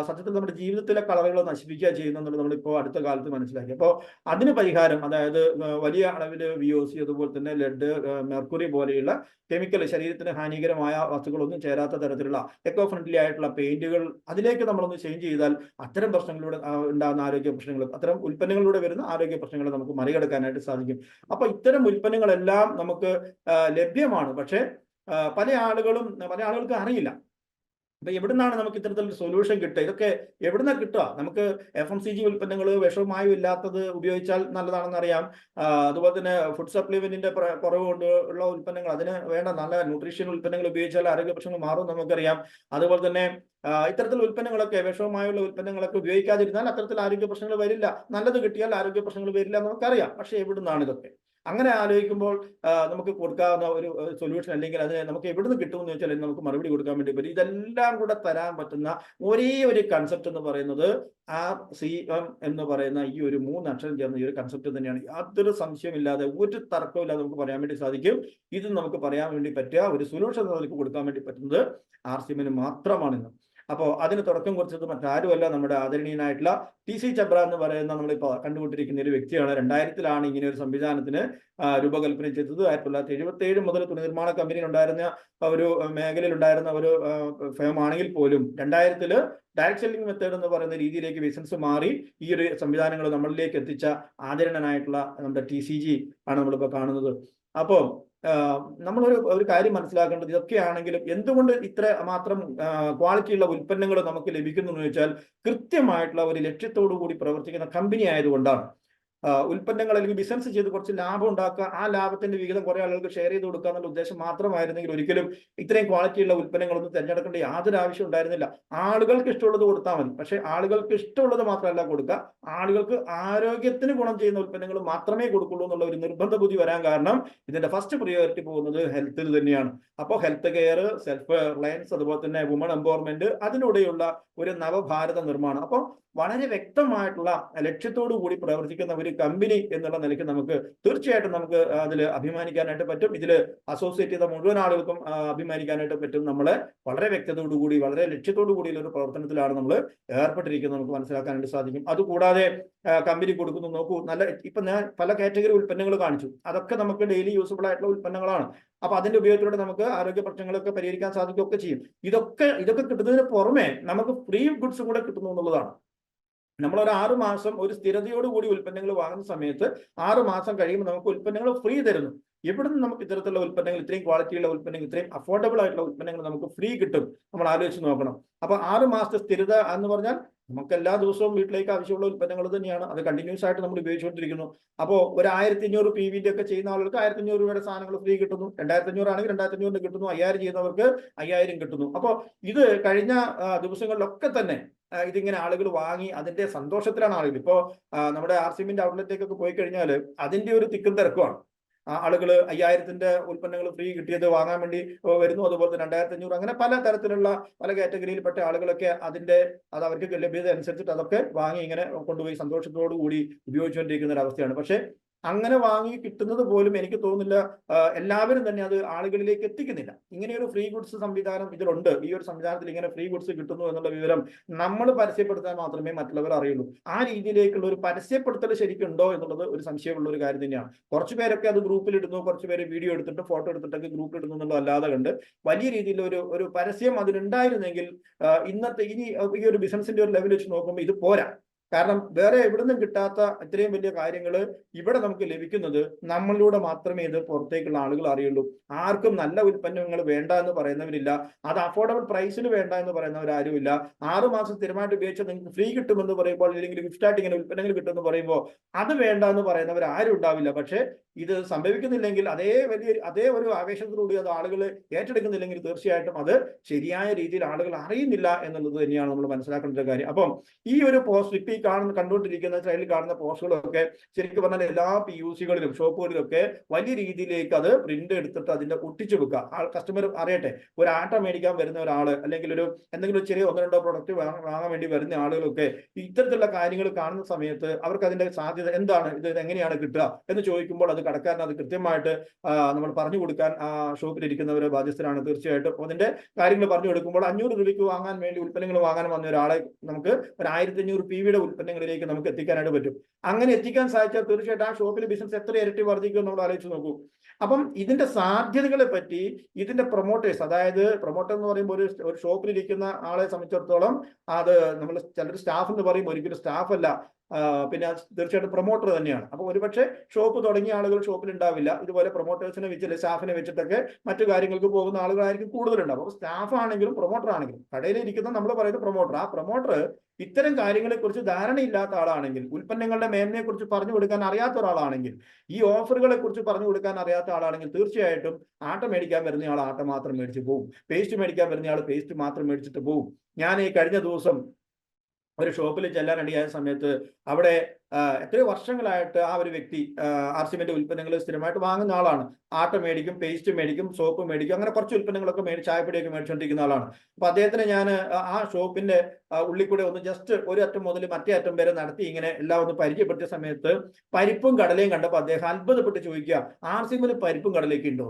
സത്യത്തിൽ നമ്മുടെ ജീവിതത്തിലെ കളറുകൾ നശിപ്പിക്കുക ചെയ്യുന്നത് നമ്മളിപ്പോൾ അടുത്ത കാലത്ത് മനസ്സിലാക്കി. അപ്പോൾ അതിന് പരിഹാരം, അതായത് വലിയ അളവിൽ VOC, അതുപോലെ തന്നെ ലെഡ്, മെർക്കുറി പോലെയുള്ള കെമിക്കൽ, ശരീരത്തിന് ഹാനികരമായ വസ്തുക്കളൊന്നും ചേരാത്ത തരത്തിലുള്ള എക്കോ ഫ്രണ്ട്ലി ആയിട്ടുള്ള പെയിന്റുകൾ, അതിലേക്ക് നമ്മളൊന്ന് ചേഞ്ച് ചെയ്താൽ അത്തരം പ്രശ്നങ്ങളിലൂടെ ഉണ്ടാകുന്ന ആരോഗ്യ പ്രശ്നങ്ങൾ, അത്തരം ഉൽപ്പന്നങ്ങളിലൂടെ വരുന്ന ആരോഗ്യ പ്രശ്നങ്ങളെ നമുക്ക് മറികടക്കാനായിട്ട് സാധിക്കും. അപ്പൊ ഇത്തരം ഉൽപ്പന്നങ്ങളെല്ലാം നമുക്ക് ലഭ്യമാണ്. പക്ഷെ പല ആളുകൾക്ക് അറിയില്ല. അപ്പൊ എവിടുന്നാണ് നമുക്ക് ഇത്തരത്തിലൊരു സൊല്യൂഷൻ കിട്ടുക? ഇതൊക്കെ എവിടുന്ന കിട്ടുക? നമുക്ക് FMCG ഉൽപ്പന്നങ്ങൾ, വിഷമായും ഇല്ലാത്തത് ഉപയോഗിച്ചാൽ നല്ലതാണെന്ന് അറിയാം. അതുപോലെ തന്നെ ഫുഡ് സപ്ലിമെന്റിന്റെ കുറവ് കൊണ്ട് ഉള്ള ഉൽപ്പന്നങ്ങൾ, അതിന് വേണ്ട നല്ല ന്യൂട്രീഷ്യൻ ഉൽപ്പന്നങ്ങൾ ഉപയോഗിച്ചാൽ ആരോഗ്യ പ്രശ്നങ്ങൾ മാറും നമുക്കറിയാം. അതുപോലെ തന്നെ ഇത്തരത്തിലുള്ള ഉൽപ്പന്നങ്ങളൊക്കെ, വിഷമായുള്ള ഉൽപ്പന്നങ്ങളൊക്കെ ഉപയോഗിക്കാതിരുന്നാൽ അത്തരത്തിൽ ആരോഗ്യ പ്രശ്നങ്ങൾ വരില്ല. നല്ലത് കിട്ടിയാൽ ആരോഗ്യ പ്രശ്നങ്ങൾ വരില്ല എന്ന് നമുക്കറിയാം. പക്ഷെ എവിടുന്നാണ് ഇതൊക്കെ? അങ്ങനെ ആലോചിക്കുമ്പോൾ നമുക്ക് കൊടുക്കാവുന്ന ഒരു സൊല്യൂഷൻ, അല്ലെങ്കിൽ അത് നമുക്ക് എവിടുന്ന് കിട്ടുമെന്ന് വെച്ചാൽ നമുക്ക് മറുപടി കൊടുക്കാൻ വേണ്ടി പറ്റും. ഇതെല്ലാം കൂടെ തരാൻ പറ്റുന്ന ഒരേ ഒരു കൺസെപ്റ്റ് എന്ന് പറയുന്നത് RCM എന്ന് പറയുന്ന ഈ ഒരു 3 അക്ഷരം ചേർന്ന ഈ ഒരു കൺസെപ്റ്റ് തന്നെയാണ്. യാതൊരു സംശയമില്ലാതെ, ഒരു തർക്കമില്ലാതെ നമുക്ക് പറയാൻ വേണ്ടി സാധിക്കും. ഇത് നമുക്ക് പറയാൻ വേണ്ടി പറ്റുക, ഒരു സൊല്യൂഷൻ നമുക്ക് കൊടുക്കാൻ വേണ്ടി പറ്റുന്നത് RCM മാത്രമാണെന്ന്. അപ്പോൾ അതിന് തുടക്കം കുറിച്ചത് മറ്റാരുമല്ല, നമ്മുടെ ആദരണീയനായിട്ടുള്ള TC ചബ്ര എന്ന് പറയുന്ന നമ്മളിപ്പോൾ കണ്ടുകൊണ്ടിരിക്കുന്ന ഒരു വ്യക്തിയാണ്. 2000-ലാണ് ഇങ്ങനെ ഒരു സംവിധാനത്തിന് രൂപകൽപ്പന ചെയ്തത്. 1977 മുതൽ തുണി നിർമ്മാണ കമ്പനിയിൽ ഉണ്ടായിരുന്ന ഒരു മേഖലയിൽ ഉണ്ടായിരുന്ന ഒരു ഫേം ആണെങ്കിൽ പോലും 2000-ല് ഡയറക്ട് സെല്ലിംഗ് മെത്തേഡ് എന്ന് പറയുന്ന രീതിയിലേക്ക് ബിസിനസ് മാറി ഈ ഒരു സംവിധാനങ്ങൾ നമ്മളിലേക്ക് എത്തിച്ച ആദരണനായിട്ടുള്ള നമ്മുടെ TCG ആണ് നമ്മളിപ്പോൾ കാണുന്നത്. അപ്പോൾ നമ്മളൊരു കാര്യം മനസ്സിലാക്കേണ്ടത്, ഇതൊക്കെയാണെങ്കിലും എന്തുകൊണ്ട് ഇത്ര മാത്രം ക്വാളിറ്റിയുള്ള ഉൽപ്പന്നങ്ങൾ നമുക്ക് ലഭിക്കുന്നു എന്ന് വെച്ചാൽ കൃത്യമായിട്ടുള്ള ഒരു ലക്ഷ്യത്തോടു കൂടി പ്രവർത്തിക്കുന്ന കമ്പനി ആയതുകൊണ്ടാണ്. ഉൽപ്പന്നങ്ങൾ അല്ലെങ്കിൽ ബിസിനസ് ചെയ്ത് കുറച്ച് ലാഭം ഉണ്ടാക്കുക, ആ ലാഭത്തിന്റെ വിഹിതം കുറെ ആളുകൾക്ക് ഷെയർ ചെയ്ത് കൊടുക്കുക എന്നുള്ള ഉദ്ദേശം മാത്രമായിരുന്നെങ്കിൽ ഒരിക്കലും ഇത്രയും ക്വാളിറ്റിയുള്ള ഉൽപ്പന്നങ്ങളൊന്നും തിരഞ്ഞെടുക്കേണ്ട യാതൊരു ആവശ്യം ഉണ്ടായിരുന്നില്ല. ആളുകൾക്ക് ഇഷ്ടമുള്ളത് കൊടുത്താൽ മതി. പക്ഷെ ആളുകൾക്ക് ഇഷ്ടമുള്ളത് മാത്രമല്ല കൊടുക്കുക, ആളുകൾക്ക് ആരോഗ്യത്തിന് ഗുണം ചെയ്യുന്ന ഉൽപ്പന്നങ്ങൾ മാത്രമേ കൊടുക്കുള്ളൂ എന്നുള്ള ഒരു നിർബന്ധ ബുദ്ധി വരാൻ കാരണം ഇതിന്റെ ഫസ്റ്റ് പ്രിയോറിറ്റി പോകുന്നത് ഹെൽത്തിൽ തന്നെയാണ്. അപ്പോൾ ഹെൽത്ത് കെയർ, സെൽഫ് റിലയൻസ്, അതുപോലെ തന്നെ വുമൺ എംപവർമെന്റ്, അതിലൂടെയുള്ള ഒരു നവഭാരത നിർമ്മാണം. അപ്പോൾ വളരെ വ്യക്തമായിട്ടുള്ള ലക്ഷ്യത്തോടു കൂടി പ്രവർത്തിക്കുന്ന ഒരു കമ്പനി എന്നുള്ള നിലയ്ക്ക് നമുക്ക് തീർച്ചയായിട്ടും നമുക്ക് അതിൽ അഭിമാനിക്കാനായിട്ട് പറ്റും. ഇതിൽ അസോസിയേറ്റ് ചെയ്ത മുഴുവൻ ആളുകൾക്കും അഭിമാനിക്കാനായിട്ട് പറ്റും. നമ്മളെ വളരെ വ്യക്തതയോടു കൂടി, വളരെ ലക്ഷ്യത്തോടു കൂടിയുള്ള ഒരു പ്രവർത്തനത്തിലാണ് നമ്മൾ ഏർപ്പെട്ടിരിക്കുന്നത്, നമുക്ക് മനസ്സിലാക്കാനായിട്ട് സാധിക്കും. അതുകൂടാതെ കമ്പനി കൊടുക്കുന്നു, നോക്കൂ, നല്ല ഇപ്പൊ ഞാൻ പല കാറ്റഗറി ഉൽപ്പന്നങ്ങൾ കാണിച്ചു, അതൊക്കെ നമുക്ക് ഡെയിലി യൂസബിൾ ആയിട്ടുള്ള ഉൽപ്പന്നങ്ങളാണ്. അപ്പൊ അതിന്റെ ഉപയോഗത്തിലൂടെ നമുക്ക് ആരോഗ്യ പ്രശ്നങ്ങളൊക്കെ പരിഹരിക്കാൻ സാധിക്കുകയൊക്കെ ചെയ്യും. ഇതൊക്കെ കിട്ടുന്നതിന് പുറമെ നമുക്ക് ഫ്രീ ഗുഡ്സും കൂടെ കിട്ടുന്നു എന്നുള്ളതാണ്. നമ്മളൊരു 6 മാസം ഒരു സ്ഥിരതയോടുകൂടി ഉൽപ്പന്നങ്ങൾ വാങ്ങുന്ന സമയത്ത് 6 മാസം കഴിയുമ്പോൾ നമുക്ക് ഉൽപ്പന്നങ്ങൾ ഫ്രീ തരുന്നു. എവിടെ നിന്ന് നമുക്ക് ഇത്തരത്തിലുള്ള ഉൽപ്പന്നങ്ങൾ, ഇത്രയും ക്വാളിറ്റിയുള്ള ഉൽപ്പന്നങ്ങൾ, ഇത്രയും അഫോർഡബിൾ ആയിട്ടുള്ള ഉൽപ്പന്നങ്ങൾ നമുക്ക് ഫ്രീ കിട്ടും? നമ്മൾ ആലോചിച്ച് നോക്കണം. അപ്പൊ 6 മാസത്തെ സ്ഥിരത എന്ന് പറഞ്ഞാൽ നമുക്ക് എല്ലാ ദിവസവും വീട്ടിലേക്ക് ആവശ്യമുള്ള ഉൽപ്പന്നങ്ങൾ തന്നെയാണ്, അത് കണ്ടിന്യൂസ് ആയിട്ട് നമ്മൾ ഉപയോഗിച്ചുകൊണ്ടിരിക്കുന്നു. അപ്പോൾ ഒരു 1500 PVന്റെ ഒക്കെ ചെയ്യുന്ന ആളുകൾക്ക് 1500 രൂപയുടെ സാധനങ്ങൾ ഫ്രീ കിട്ടുന്നു. 2500 ആണെങ്കിൽ 2500 കിട്ടുന്നു. 5000 ചെയ്യുന്നവർക്ക് 5000 കിട്ടുന്നു. അപ്പോൾ ഇത് കഴിഞ്ഞ ദിവസങ്ങളിലൊക്കെ തന്നെ ഇതിങ്ങനെ ആളുകൾ വാങ്ങി അതിന്റെ സന്തോഷത്തിലാണ് ആളുകൾ. ഇപ്പോൾ നമ്മുടെ RCMന്റെ ഔട്ട്ലെറ്റിലേക്കൊക്കെ പോയി കഴിഞ്ഞാൽ അതിന്റെ ഒരു തിക്കും തിരക്കുമാണ്. ആളുകൾ 5000-ന്റെ ഉൽപ്പന്നങ്ങൾ ഫ്രീ കിട്ടിയത് വാങ്ങാൻ വേണ്ടി വരുന്നു. അതുപോലെ തന്നെ 2500, അങ്ങനെ പല തരത്തിലുള്ള പല കാറ്റഗറിയിൽപ്പെട്ട ആളുകളൊക്കെ അത് അവർക്ക് ലഭ്യത അനുസരിച്ചിട്ട് അതൊക്കെ വാങ്ങി ഇങ്ങനെ കൊണ്ടുപോയി സന്തോഷത്തോടു കൂടി ഉപയോഗിച്ചുകൊണ്ടിരിക്കുന്ന ഒരു അവസ്ഥയാണ്. പക്ഷേ അങ്ങനെ വാങ്ങി കിട്ടുന്നത് പോലും എനിക്ക് തോന്നുന്നില്ല എല്ലാവരും തന്നെ അത് ആളുകളിലേക്ക് എത്തിക്കുന്നില്ല. ഇങ്ങനെയൊരു ഫ്രീ ഗുഡ്സ് സംവിധാനം ഇതിലുണ്ട്. ഈ ഒരു സംവിധാനത്തിൽ ഇങ്ങനെ ഫ്രീ ഗുഡ്സ് കിട്ടുന്നു എന്നുള്ള വിവരം നമ്മൾ പരസ്യപ്പെടുത്താൻ മാത്രമേ മറ്റുള്ളവർ അറിയുള്ളൂ. ആ രീതിയിലേക്കുള്ള ഒരു പരസ്യപ്പെടുത്തൽ ശരിക്കുണ്ടോ എന്നുള്ളത് ഒരു സംശയമുള്ള ഒരു കാര്യം തന്നെയാണ്. കുറച്ചു പേരൊക്കെ അത് ഗ്രൂപ്പിൽ ഇടുന്നു, കുറച്ചു പേര് വീഡിയോ എടുത്തിട്ട് ഫോട്ടോ എടുത്തിട്ടൊക്കെ ഗ്രൂപ്പിൽ ഇടുന്നു എന്നുള്ളത് അല്ലാതെ കണ്ട് വലിയ രീതിയിൽ ഒരു പരസ്യം അതിനുണ്ടായിരുന്നെങ്കിൽ ഇന്നത്തെ ഈ ഒരു ബിസിനസിന്റെ ഒരു ലെവൽ വെച്ച് നോക്കുമ്പോൾ ഇത് പോരാ. കാരണം വേറെ എവിടുന്നും കിട്ടാത്ത ഇത്രയും വലിയ കാര്യങ്ങൾ ഇവിടെ നമുക്ക് ലഭിക്കുന്നത് നമ്മളിലൂടെ മാത്രമേ ഇത് പുറത്തേക്കുള്ള ആളുകൾ അറിയുള്ളൂ. ആർക്കും നല്ല ഉൽപ്പന്നങ്ങൾ വേണ്ട എന്ന് പറയുന്നവരില്ല, അത് അഫോർഡബിൾ പ്രൈസിൽ വേണ്ട എന്ന് പറയുന്നവരാരുമില്ല. 6 മാസം സ്ഥിരമായിട്ട് ഉപയോഗിച്ചാൽ നിങ്ങൾക്ക് ഫ്രീ കിട്ടുമെന്ന് പറയുമ്പോൾ, അല്ലെങ്കിൽ ഗിഫ്റ്റായിട്ട് ഇങ്ങനെ ഉൽപ്പന്നങ്ങൾ കിട്ടുമെന്ന് പറയുമ്പോൾ അത് വേണ്ട എന്ന് പറയുന്നവർ ആരും ഉണ്ടാവില്ല. പക്ഷേ ഇത് സംഭവിക്കുന്നില്ലെങ്കിൽ അതേ ഒരു ആവേശത്തിലൂടെ അത് ആളുകൾ ഏറ്റെടുക്കുന്നില്ലെങ്കിൽ തീർച്ചയായിട്ടും അത് ശരിയായ രീതിയിൽ ആളുകൾ അറിയുന്നില്ല എന്നുള്ളത് തന്നെയാണ് നമ്മൾ മനസ്സിലാക്കേണ്ട ഒരു കാര്യം. അപ്പം ഈ ഒരു പോസ്റ്റ് ഇപ്പൊ ഈ കണ്ടുകൊണ്ടിരിക്കുന്ന സൈഡിൽ കാണുന്ന പോസ്റ്റുകളൊക്കെ ശരിക്കും പറഞ്ഞാൽ എല്ലാ PUCകളിലും ഷോപ്പുകളിലൊക്കെ വലിയ രീതിയിലേക്ക് അത് പ്രിന്റ് എടുത്തിട്ട് അതിന്റെ ഒട്ടിച്ചു വെക്കുക. കസ്റ്റമർ അറിയട്ടെ, ഒരു ആട്ട മേടിക്കാൻ വരുന്ന ഒരാള്, അല്ലെങ്കിൽ എന്തെങ്കിലും ചെറിയ 1-2 പ്രൊഡക്റ്റ് വാങ്ങാൻ വേണ്ടി വരുന്ന ആളുകളൊക്കെ ഇത്തരത്തിലുള്ള കാര്യങ്ങൾ കാണുന്ന സമയത്ത് അവർക്ക് അതിന്റെ സാധ്യത എന്താണ്, ഇത് എങ്ങനെയാണ് കിട്ടുക എന്ന് ചോദിക്കുമ്പോൾ അത് കടക്കാരൻ അത് കൃത്യമായിട്ട് നമ്മൾ പറഞ്ഞു കൊടുക്കാൻ ഷോപ്പിലിരിക്കുന്നവരെ ബാധ്യസ്ഥരാണ്. തീർച്ചയായിട്ടും അതിന്റെ കാര്യങ്ങൾ പറഞ്ഞു കൊടുക്കുമ്പോൾ 500 രൂപയ്ക്ക് വാങ്ങാൻ വേണ്ടി ഉൽപ്പന്നങ്ങൾ വാങ്ങാൻ വന്ന ഒരാളെ നമുക്ക് ഒരു 1500 PV ഉൽപ്പന്നങ്ങളിലേക്ക് നമുക്ക് എത്തിക്കാനായിട്ട് പറ്റും. അങ്ങനെ എത്തിക്കാൻ സാധിച്ചാൽ തീർച്ചയായിട്ടും ആ ഷോപ്പിലെ ബിസിനസ് എത്ര ഇരട്ടി വർദ്ധിക്കും നമ്മൾ ആലോചിച്ച് നോക്കൂ. അപ്പം ഇതിന്റെ സാധ്യതകളെ പറ്റി ഇതിന്റെ പ്രൊമോട്ടേഴ്സ്, അതായത് പ്രൊമോട്ടർ എന്ന് പറയുമ്പോൾ ഒരു ഷോപ്പിലിരിക്കുന്ന ആളെ സംബന്ധിച്ചിടത്തോളം അത് നമ്മൾ ചിലർ സ്റ്റാഫ് എന്ന് പറയും, ഒരിക്കലും സ്റ്റാഫ് അല്ല, പിന്നെ തീർച്ചയായിട്ടും പ്രൊമോട്ടർ തന്നെയാണ്. അപ്പൊ ഒരുപക്ഷെ ഷോപ്പ് തുടങ്ങിയ ആളുകൾ ഷോപ്പിൽ ഉണ്ടാവില്ല, ഇതുപോലെ പ്രൊമോട്ടേഴ്സിനെ വെച്ചിട്ട് സ്റ്റാഫിനെ വെച്ചിട്ടൊക്കെ മറ്റു കാര്യങ്ങൾക്ക് പോകുന്ന ആളുകളായിരിക്കും കൂടുതലുണ്ടാവും. അപ്പൊ സ്റ്റാഫ് ആണെങ്കിലും പ്രൊമോട്ടർ ആണെങ്കിലും കടയിലിരിക്കുന്ന നമ്മൾ പറയുന്നത് പ്രൊമോട്ടർ, ആ പ്രൊമോട്ടർ ഇത്തരം കാര്യങ്ങളെ കുറിച്ച് ധാരണയില്ലാത്ത ആളാണെങ്കിൽ, ഉൽപ്പന്നങ്ങളുടെ മേന്മയെ കുറിച്ച് പറഞ്ഞു കൊടുക്കാൻ അറിയാത്ത ഒരാളാണെങ്കിൽ, ഈ ഓഫറുകളെ കുറിച്ച് പറഞ്ഞു കൊടുക്കാൻ അറിയാത്ത ആളാണെങ്കിൽ തീർച്ചയായിട്ടും ആട്ട മേടിക്കാൻ വരുന്ന ആൾ ആട്ട മാത്രം മേടിച്ച് പോകും, പേസ്റ്റ് മേടിക്കാൻ വരുന്ന ആൾ പേസ്റ്റ് മാത്രം മേടിച്ചിട്ട് പോകും. ഞാൻ ഈ കഴിഞ്ഞ ദിവസം ഒരു ഷോപ്പിൽ ചെല്ലാനടിയായ സമയത്ത് അവിടെ എത്രയോ വർഷങ്ങളായിട്ട് ആ ഒരു വ്യക്തി ആർസിമെന്റ് ഉൽപ്പന്നങ്ങൾ സ്ഥിരമായിട്ട് വാങ്ങുന്ന ആളാണ്. ആട്ട മേടിക്കും, പേസ്റ്റ് മേടിക്കും, സോപ്പ് മേടിക്കും, അങ്ങനെ കുറച്ച് ഉൽപ്പന്നങ്ങളൊക്കെ ചായപ്പൊടിയൊക്കെ മേടിച്ചുകൊണ്ടിരിക്കുന്ന ആളാണ്. അപ്പൊ അദ്ദേഹത്തിന് ഞാൻ ആ ഷോപ്പിന്റെ ഉള്ളിൽ കൂടെ ഒന്ന് ജസ്റ്റ് ഒരു അറ്റം മുതൽ മറ്റേ അറ്റം വരെ നടത്തി ഇങ്ങനെ എല്ലാം ഒന്ന് പരിചയപ്പെടുത്തിയ സമയത്ത് പരിപ്പും കടലയും കണ്ടപ്പോൾ അദ്ദേഹം അത്ഭുതപ്പെട്ട് ചോദിക്കുക, ആർസിമെന്റ് പരിപ്പും കടലയൊക്കെ ഉണ്ടോ?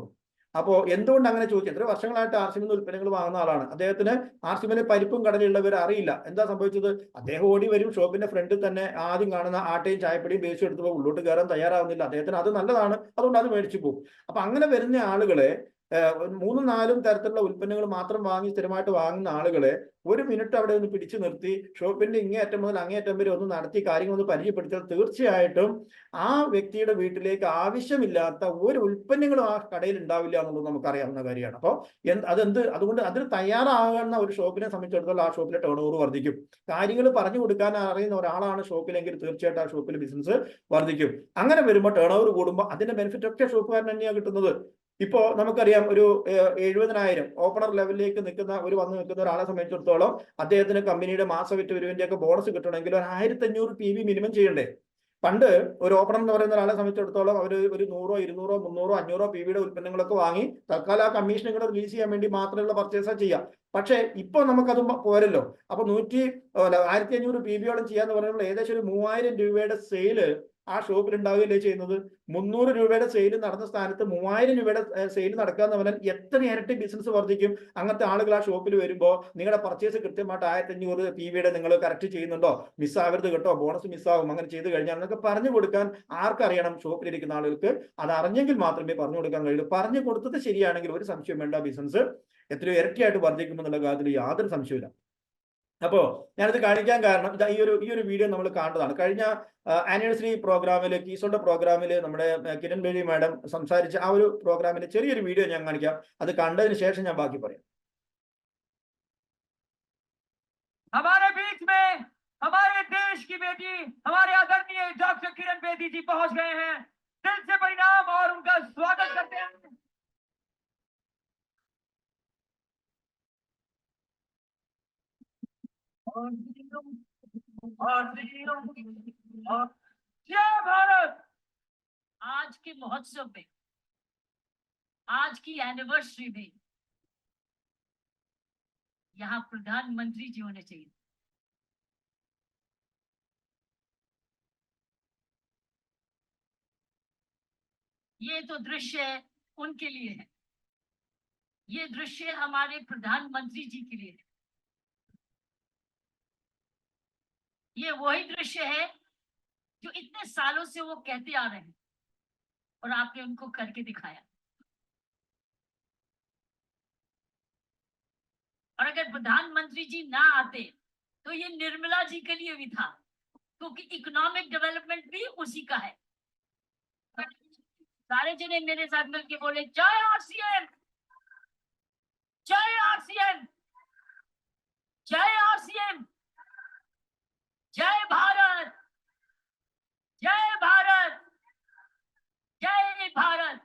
അപ്പോ എന്തുകൊണ്ട് അങ്ങനെ ചോദിച്ചു? എത്ര വർഷങ്ങളായിട്ട് ആർസിമെന്റ് ഉൽപ്പന്നങ്ങൾ വാങ്ങുന്ന ആളാണ്. അദ്ദേഹത്തിന് ആർസിമെന്റ് പരിപ്പും കടലുള്ളവർ അറിയില്ല. എന്താ സംഭവിച്ചത്? അദ്ദേഹം ഓടി വരും, ഷോപ്പിന്റെ ഫ്രണ്ടിൽ തന്നെ ആദ്യം കാണുന്ന ആട്ടയും ചായപ്പൊടിയും പേസ്റ്റ് എടുത്ത് പോകും, ഉള്ളോട്ട് കയറാൻ തയ്യാറാവുന്നില്ല. അദ്ദേഹത്തിന് അത് നല്ലതാണ്, അതുകൊണ്ട് അത് മേടിച്ചു പോകും. അപ്പൊ അങ്ങനെ വരുന്ന ആളുകളെ 3-4 തരത്തിലുള്ള ഉൽപ്പന്നങ്ങൾ മാത്രം വാങ്ങി സ്ഥിരമായിട്ട് വാങ്ങുന്ന ആളുകളെ ഒരു മിനിറ്റ് അവിടെ ഒന്ന് പിടിച്ചു നിർത്തി ഷോപ്പിന്റെ ഇങ്ങേയറ്റം മുതൽ അങ്ങേയറ്റം വരെ ഒന്ന് നടത്തി കാര്യങ്ങൾ ഒന്ന് പരിചയപ്പെടുത്തിയാൽ തീർച്ചയായിട്ടും ആ വ്യക്തിയുടെ വീട്ടിലേക്ക് ആവശ്യമില്ലാത്ത ഒരു ഉൽപ്പന്നങ്ങളും ആ കടയിൽ ഉണ്ടാവില്ല എന്നുള്ളത് നമുക്കറിയാവുന്ന കാര്യമാണ്. അപ്പോൾ അതുകൊണ്ട് അതിന് തയ്യാറാകുന്ന ഒരു ഷോപ്പിനെ സംബന്ധിച്ചിടത്തോളം ആ ഷോപ്പിലെ ടേൺ ഓവർ വർദ്ധിക്കും. കാര്യങ്ങൾ പറഞ്ഞു കൊടുക്കാൻ അറിയുന്ന ഒരാളാണ് ഷോപ്പിലെങ്കിൽ തീർച്ചയായിട്ടും ആ ഷോപ്പിലെ ബിസിനസ് വർദ്ധിക്കും. അങ്ങനെ വരുമ്പോൾ ടേൺ ഓവർ കൂടുമ്പോൾ അതിന്റെ ബെനിഫിറ്റ് ഒക്കെ ഷോപ്പുകാരൻ തന്നെയാണ് കിട്ടുന്നത്. ഇപ്പോ നമുക്കറിയാം, ഒരു 70,000 ഓപ്പണർ ലെവലിലേക്ക് വന്ന് നിൽക്കുന്ന ഒരാളെ സംബന്ധിച്ചിടത്തോളം അദ്ദേഹത്തിന് കമ്പനിയുടെ മാസവിറ്റ് വരുവിന്റെ ഒക്കെ ബോണസ് കിട്ടണമെങ്കിൽ ഒരു 1500 PV മിനിമം ചെയ്യണ്ടേ? പണ്ട് ഒരു ഓപ്പണർ എന്ന് പറയുന്ന ഒരാളെ സംബന്ധിച്ചിടത്തോളം അവർ ഒരു 100, 200, 300, 500 PVയുടെ ഉൽപ്പന്നങ്ങളൊക്കെ വാങ്ങി തൽക്കാലം ആ കമ്മീഷൻ കൂടെ റിലീസ് ചെയ്യാൻ വേണ്ടി മാത്രമുള്ള പർച്ചേസാ ചെയ്യാം. പക്ഷേ ഇപ്പൊ നമുക്കത് പോരല്ലോ. അപ്പൊ 1500 PVയോളം ചെയ്യാന്ന് പറയുമ്പോൾ ഏകദേശം ഒരു 3000 രൂപയുടെ സെയില് ആ ഷോപ്പിൽ ഉണ്ടാവുകയല്ലേ ചെയ്യുന്നത്. 300 രൂപയുടെ സെയിൽ നടന്ന സ്ഥാനത്ത് 3000 രൂപയുടെ സെയിൽ നടക്കുക എന്ന് പറഞ്ഞാൽ എത്ര ഇരട്ടി ബിസിനസ് വർദ്ധിക്കും. അങ്ങനത്തെ ആളുകൾ ആ ഷോപ്പിൽ വരുമ്പോൾ നിങ്ങളുടെ പർച്ചേസ് കൃത്യമായിട്ട് 1500 PVയുടെ നിങ്ങൾ കറക്റ്റ് ചെയ്യുന്നുണ്ടോ, മിസ്സാവരുത് കേട്ടോ, ബോണസ് മിസ്സാവും, അങ്ങനെ ചെയ്ത് കഴിഞ്ഞാൽ എന്നൊക്കെ പറഞ്ഞു കൊടുക്കാൻ ആർക്കറിയണം? ഷോപ്പിലിരിക്കുന്ന ആളുകൾക്ക് അത് അറിഞ്ഞെങ്കിൽ മാത്രമേ പറഞ്ഞു കൊടുക്കാൻ കഴിയൂ. പറഞ്ഞു കൊടുത്തത് ശരിയാണെങ്കിൽ ഒരു സംശയം വേണ്ട, ബിസിനസ് എത്രയോ ഇരട്ടിയായിട്ട് വർദ്ധിക്കുമെന്നുള്ള കാര്യത്തിൽ യാതൊരു സംശയമില്ല. അപ്പോ ഞാനിത് കാണിക്കാൻ കാരണം ഈ ഒരു വീഡിയോ നമ്മൾ കാണുന്നതാണ്. കഴിഞ്ഞ ആനിവേഴ്സറി പ്രോഗ്രാമില്, കീസോന്റെ പ്രോഗ്രാമില് നമ്മുടെ കിരൺ ബേബി മാഡം സംസാരിച്ച ആ ഒരു പ്രോഗ്രാമിന്റെ ചെറിയൊരു വീഡിയോ ഞാൻ കാണിക്കാം. അത് കണ്ടതിന് ശേഷം ഞാൻ ബാക്കി പറയാം. हमारे बीच में हमारे देश की बेटी हमारे आदरणीय डॉक्टर किरण बेदी जी पहुंच गए हैं। दिल से परिणाम और उनका स्वागत करते हैं। जय भारत। आज के महोत्सव में, आज की एनिवर्सरी में यहाँ प्रधानमंत्री जी होने चाहिए। ये तो दृश्य उनके लिए है, ये दृश्य हमारे प्रधानमंत्री जी के लिए है। ये वही दृश्य है जो इतने सालों से वो कहते आ रहे हैं और आपने उनको करके दिखाया। और अगर प्रधानमंत्री जी ना आते तो ये निर्मला जी के लिए भी था, क्योंकि इकोनॉमिक डेवलपमेंट भी उसी का है। सारे जने मेरे साथ मिलके बोले जय आरसीएम, जय आरसीएम, जय आरसीएम, जय भारत, जय भारत, जय भारत।